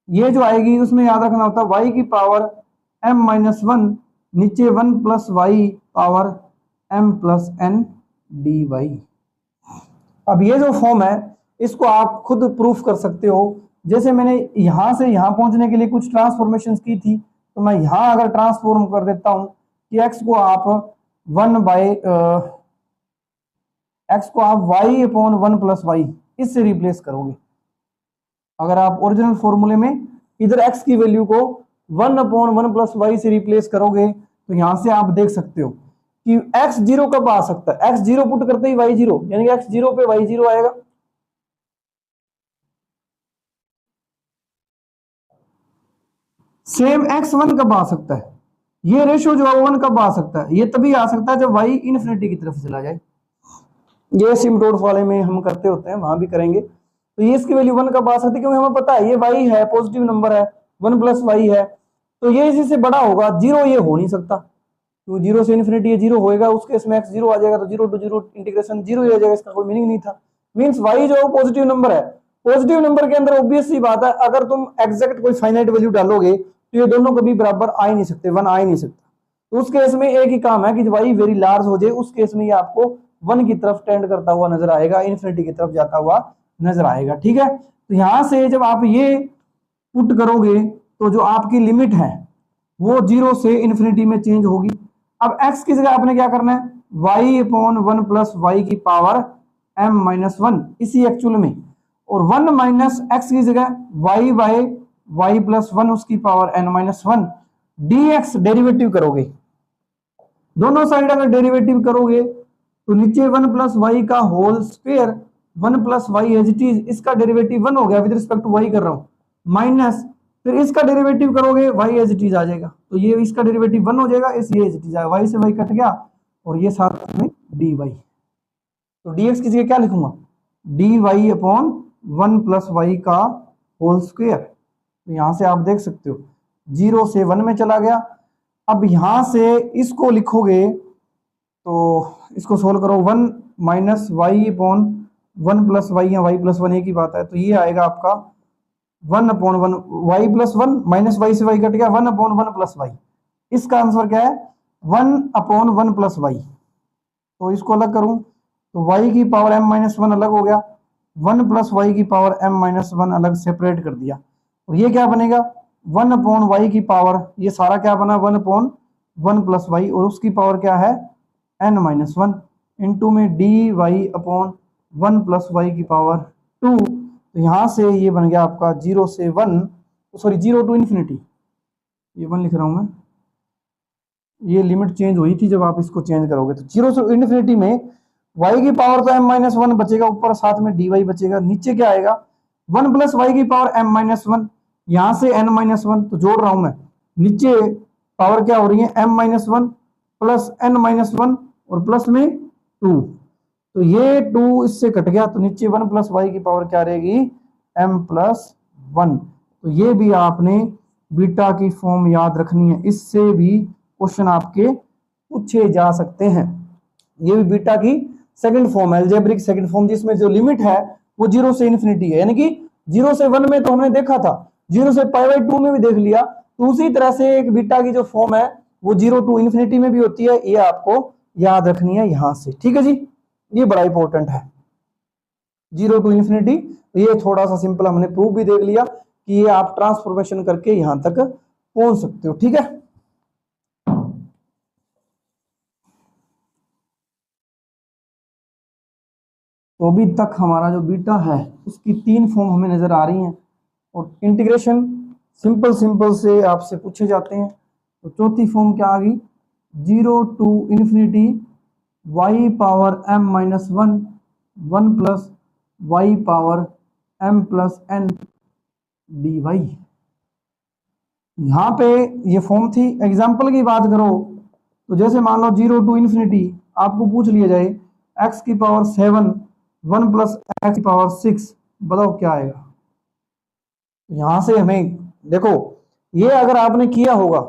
ये जो आएगी उसमें याद रखना होता है y की पावर m-1 नीचे 1 + y पावर m+n dy। अब ये जो फॉर्म है इसको आप खुद प्रूफ कर सकते हो। जैसे मैंने यहां से यहां पहुंचने के लिए कुछ ट्रांसफॉर्मेशन की थी, तो मैं यहां अगर ट्रांसफॉर्म कर देता हूं कि x को आप y/1 + y इससे रिप्लेस करोगे। अगर आप ओरिजिनल फॉर्मूले में इधर x की वैल्यू को 1/1 + y से रिप्लेस करोगे तो यहां से आप देख सकते हो कि x 0 कब आ सकता है, x 0 पुट करते ही y 0, यानी कि x 0 पे y 0 आएगा। सेम x 1 कब आ सकता है, ये रेशियो जो है 1 कब आ सकता है, ये तभी आ सकता है जब y इन्फिनिटी की तरफ चला जाए। ये सिम्प्टोट वाले में हम करते होते हैं, वहां भी करेंगे। तो ये इसकी वैल्यू 1 कब आ सकती है, क्योंकि हमें पता है ये y है, पॉजिटिव नंबर है, 1 + y है, तो ये इसी से बड़ा होगा। 0 ये हो नहीं सकता, तो 0 से इन्फिनिटी ये 0 होएगा, उसके इसमें x 0 आ जाएगा, तो 0 to 0 इंटीग्रेशन 0 ही आ जाएगा, इसका कोई मीनिंग नहीं था। मींस y जो पॉजिटिव नंबर है, पॉजिटिव नंबर के अंदर ऑब्वियस सी बात है अगर तुम एग्जैक्ट कोई फाइनाइट वैल्यू डालोगे तो ये दोनों कभी बराबर आ ही नहीं सकते, 1 आ ही नहीं सकता। तो उस केस में एक ही काम है कि जब y वेरी लार्ज हो जाए उस केस में ये आपको 1 की तरफ टेंड करता हुआ नजर आएगा, इन्फिनिटी की तरफ जाता हुआ नजर आएगा। ठीक है, तो यहां से जब आप ये पुट करोगे तो जो आपकी लिमिट है वो 0 से इन्फिनिटी में चेंज होगी। अब x की जगह आपने क्या करना है y/1 + y की पावर m-1 इसी एक्चुअल में, और 1 - x की जगह y/y + 1 उसकी पावर n-1 dx डेरिवेटिव करोगे। दोनों साइड अगर डेरिवेटिव करोगे तो नीचे 1 + y का whole square 1 + y as it is, इसका डेरिवेटिव 1 हो गया, विद रिस्पेक्ट टू y कर रहा हूं, माइनस फिर इसका डेरिवेटिव करोगे y एज इट इज आ जाएगा, तो ये इसका डेरिवेटिव 1 हो जाएगा, इस ये एज इट इज आएगा, y से y कट गया और ये साथ में dy। तो dx की जगह क्या लिखूंगा dy/1 + y का होल स्क्वायर। तो यहां से आप देख सकते हो 0 से 1 में चला गया। अब यहां से इसको लिखोगे तो इसको सोल्व करो, 1 - y/1 + y या y + 1 एक ही बात है, तो ये आएगा आपका 1/1 y + 1 माइनस y से y कट गया 1/1 + y। इसका आंसर क्या है 1/1 + y। तो इसको अलग करूं तो y की पावर m-1 अलग हो गया, 1 + y की पावर m-1 अलग सेपरेट कर दिया, और ये क्या बनेगा 1/y की पावर, ये सारा क्या बना 1/1 + y और उसकी पावर क्या है n-1 इंटू में dy/1 + y की पावर 2। तो यहां से ये बन गया आपका 0 से 1, सॉरी 0 to इन्फिनिटी, ये 1 लिख रहा हूं मैं, ये लिमिट चेंज हुई थी जब आप इसको चेंज करोगे तो 0 से इन्फिनिटी में y की पावर तो m-1 बचेगा, ऊपर साथ में dy बचेगा, नीचे क्या आएगा 1 + y की पावर m-1, यहां से n-1 तो जोड़ रहा हूं मैं, नीचे पावर क्या हो रही है m-1 + n-1 और प्लस में 2, तो ये 2 इससे कट गया, तो नीचे 1 प्लस वाई की पावर क्या रहेगी, m प्लस 1। तो ये भी आपने बीटा की फॉर्म याद रखनी है, इससे भी क्वेश्चन आपके पूछे जा सकते हैं। ये भी बीटा की सेकंड फॉर्म है, अलजेब्रिक सेकंड फॉर्म, जिसमें जो लिमिट है वो 0 से इन्फिनिटी है, यानी कि 0 से 1 में तो हमने देखा था, 0 से पाई बाई 2 में भी देख लिया। तो उसी तरह से एक बीटा की जो फॉर्म है वो 0 टू इन्फिनिटी में भी होती है, ये आपको याद रखनी है यहां से। ठीक है जी, ये बड़ा इंपॉर्टेंट है 0 टू इन्फिनिटी। ये थोड़ा सा सिंपल हमने प्रूफ भी देख लिया कि ये आप ट्रांसफॉर्मेशन करके यहां तक पहुंच सकते हो। ठीक है, तो अभी तक हमारा जो बीटा है उसकी 3 फॉर्म हमें नजर आ रही हैं, और इंटीग्रेशन सिंपल सिंपल से आपसे पूछे जाते हैं। तो चौथी फॉर्म क्या आ गई, 0 to infinity y power m minus 1 1 plus y power m plus n d y. यहाँ पे ये फॉर्म थी। एग्जाम्पल की बात करो तो जैसे मान लो 0 टू इन्फिनिटी आपको पूछ लिया जाए x की पावर 7 1 प्लस एक्स की पावर 6, बताओ क्या आएगा। यहां से हमें देखो, ये अगर आपने किया होगा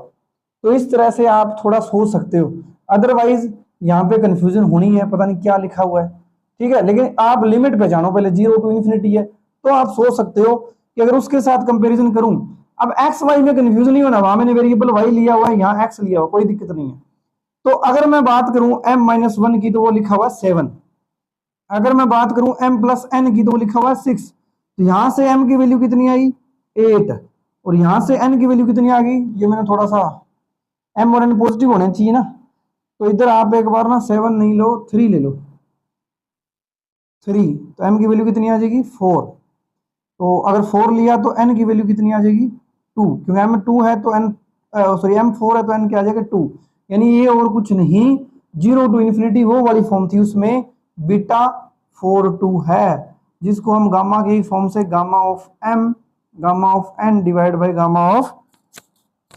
तो इस तरह से आप थोड़ा सोच सकते हो, अदरवाइज यहाँ पे कंफ्यूजन होनी है, पता नहीं क्या लिखा हुआ है। ठीक है, लेकिन आप लिमिट पे जानो, पहले 0 टू इन्फिनिटी है तो आप सोच सकते हो कि अगर उसके साथ कंपैरिजन करूं, अब एक्स वाई में कंफ्यूजन नहीं होना, वहां मैंने वेरिएबल वाई लिया हुआ है, यहाँ एक्स लिया हुआ, कोई दिक्कत नहीं है। तो अगर मैं बात करूं m माइनस 1 की तो वो लिखा हुआ 7, अगर मैं बात करूं m प्लस n की तो वो लिखा हुआ 6। तो यहां से m की वैल्यू कितनी आई 8, और यहां से n की वैल्यू कितनी आ गई, ये मैंने थोड़ा सा, m और n पॉजिटिव होने चाहिए ना, तो इधर आप एक बार ना 7 नहीं लो 3 ले लो, 3, तो m की वैल्यू कितनी आ जाएगी 4। तो अगर 4 लिया तो n की वैल्यू कितनी आ जाएगी 2, क्योंकि m 2 है तो n, सॉरी m 4 है तो n क्या आ जाएगा 2, यानी ये और कुछ नहीं, 0 टू इन्फिनिटी वो वाली फॉर्म थी, उसमें बीटा 4 2 है, जिसको हम गामा की फॉर्म से gamma of m gamma of n divide by gamma of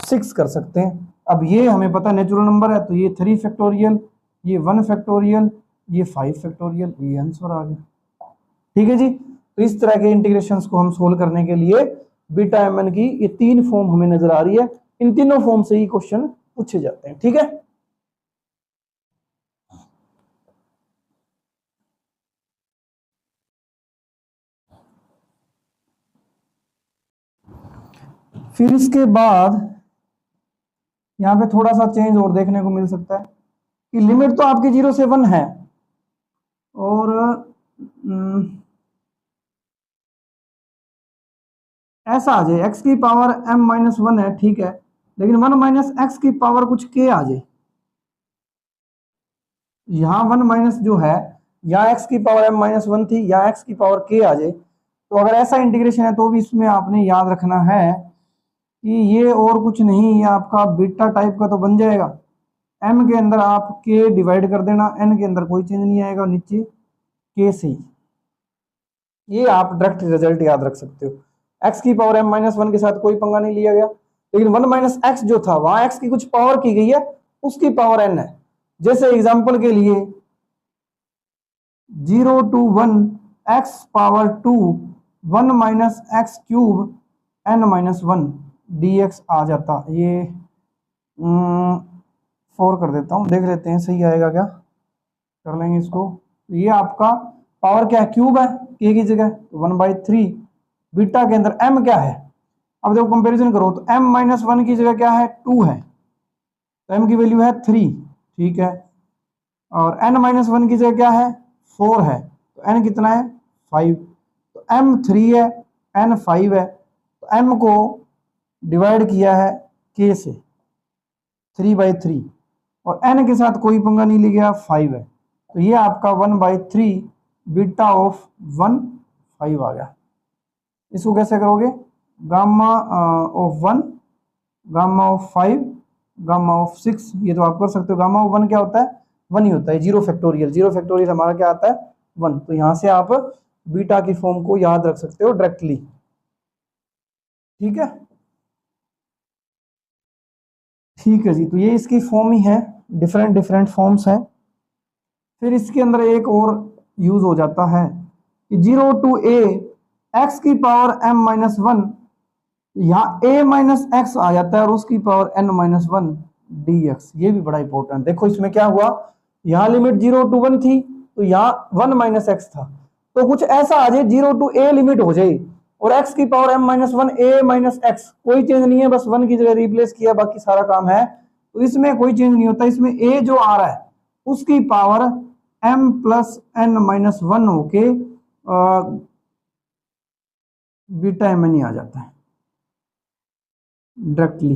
6 कर सकते हैं। अब ये हमें पता नेचुरल नंबर है, तो ये 3 फैक्टोरियल, ये 1 फैक्टोरियल, ये 5 फैक्टोरियल, ये आंसर आ गया। ठीक है जी, तो इस तरह के इंटीग्रेशंस को हम सोल्व करने के लिए बीटा एम एन की ये 3 फॉर्म हमें नजर आ रही है, इन तीनों फॉर्म से ही क्वेश्चन पूछे जाते हैं। ठीक है, फिर इसके बाद यहाँ पे थोड़ा सा चेंज और देखने को मिल सकता है कि लिमिट तो आपकी 0 से 1 है, और ऐसा आ जाए x की पावर m माइनस 1 है, ठीक है, लेकिन 1 माइनस एक्स की पावर कुछ k आ जाए, यहाँ 1 माइनस जो है, या x की पावर m माइनस 1 थी, या x की पावर k आ जाए। तो अगर ऐसा इंटीग्रेशन है तो भी इसमें आपने याद रखना है कि ये और कुछ नहीं, ये आपका बीटा टाइप का तो बन जाएगा, m के अंदर आप k डिवाइड कर देना, n के अंदर कोई चेंज नहीं आएगा, नीचे k से ही, ये आप डायरेक्ट रिजल्ट याद रख सकते हो। x की पावर m माइनस 1 के साथ कोई पंगा नहीं लिया गया, लेकिन 1 माइनस एक्स जो था वहां x की कुछ पावर की गई है, उसकी पावर n है। जैसे एग्जांपल के लिए 0 to 1 x power 2 1 minus x cube n minus 1 dx आ जाता। ये 4 कर देता हूँ, देख लेते हैं सही आएगा क्या, कर लेंगे इसको। ये आपका पावर क्या है, क्यूब है k की जगह, 1/3, बीटा के अंदर m क्या है, अब देखो कंपैरिजन करो तो m माइनस 1 की जगह क्या है 2 है, तो m की वैल्यू है 3, ठीक है, और n माइनस 1 की जगह क्या है 4 है, तो n कितना है 5, तो m 3 है n 5 है, तो m को डिवाइड किया है k से 3/3, और n के साथ कोई पंगा नहीं लिया गया, 5 है, तो ये आपका 1/3 बीटा ऑफ 1 5 आ गया। इसको कैसे करोगे, gamma of 1 gamma of 5 gamma of 6, ये तो आप कर सकते हो। गामा ऑफ 1 क्या होता है 1 ही होता है, 0 फैक्टोरियल, 0 फैक्टोरियल हमारा क्या आता है 1, तो यहां से आप बीटा की फॉर्म को याद रख सकते हो डायरेक्टली। ठीक है, ठीक है जी, तो ये इसकी फॉर्म ही है, डिफरेंट डिफरेंट फॉर्म्स हैं। फिर इसके अंदर एक और यूज हो जाता है कि 0 टू ए एक्स की पावर m माइनस वन, यहाँ a माइनस एक्स आ जाता है और उसकी power n minus one dx। ये भी बड़ा इंपॉर्टेंट। देखो इसमें क्या हुआ, यहाँ लिमिट 0 टू 1 थी तो यहाँ 1 माइनस एक्स था, तो कुछ ऐसा आ जाए 0 टू a लिमिट हो जाए और x की power m minus one a minus x, कोई चेंज नहीं है, बस 1 की जगह रिप्लेस किया, बाकी सारा काम है। तो इसमें कोई चेंज नहीं होता, इसमें a जो आ रहा है उसकी power m plus n minus one होके बीटा एम एन ही आ जाता है डायरेक्टली,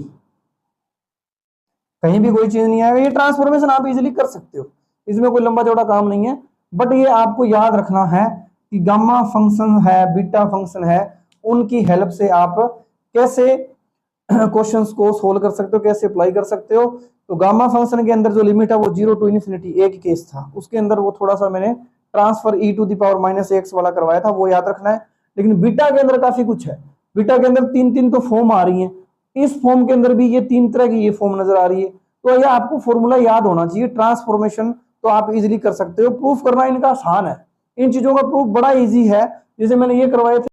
कहीं भी कोई चीज नहीं आएगा। ये ट्रांसफॉर्मेशन आप इजीली कर सकते हो, इसमें कोई लंबा चौड़ा काम नहीं है, बट ये आपको याद रखना है कि गामा फंक्शन है, बीटा फंक्शन है, उनकी हेल्प से आप कैसे क्वेश्चंस को सोल्व कर सकते हो, कैसे अप्लाई कर सकते हो। तो गामा फंक्शन के अंदर जो लिमिट है वो 0 टू इन्फिनिटी एक केस था, उसके अंदर वो थोड़ा सा मैंने transfer e to the power minus x वाला करवाया था, वो याद रखना है। लेकिन बीटा के अंदर काफी कुछ है, बीटा के अंदर तीन तीन तो फॉर्म आ रही है, इस फॉर्म के अंदर भी ये तीन तरह की ये फॉर्म नजर आ रही है, तो ये आपको फॉर्मूला याद होना चाहिए। ट्रांसफॉर्मेशन तो आप इजीली कर सकते हो, प्रूफ करना इनका आसान है, इन चीजों का प्रूफ बड़ा इजी है, जैसे मैंने ये करवाए थे।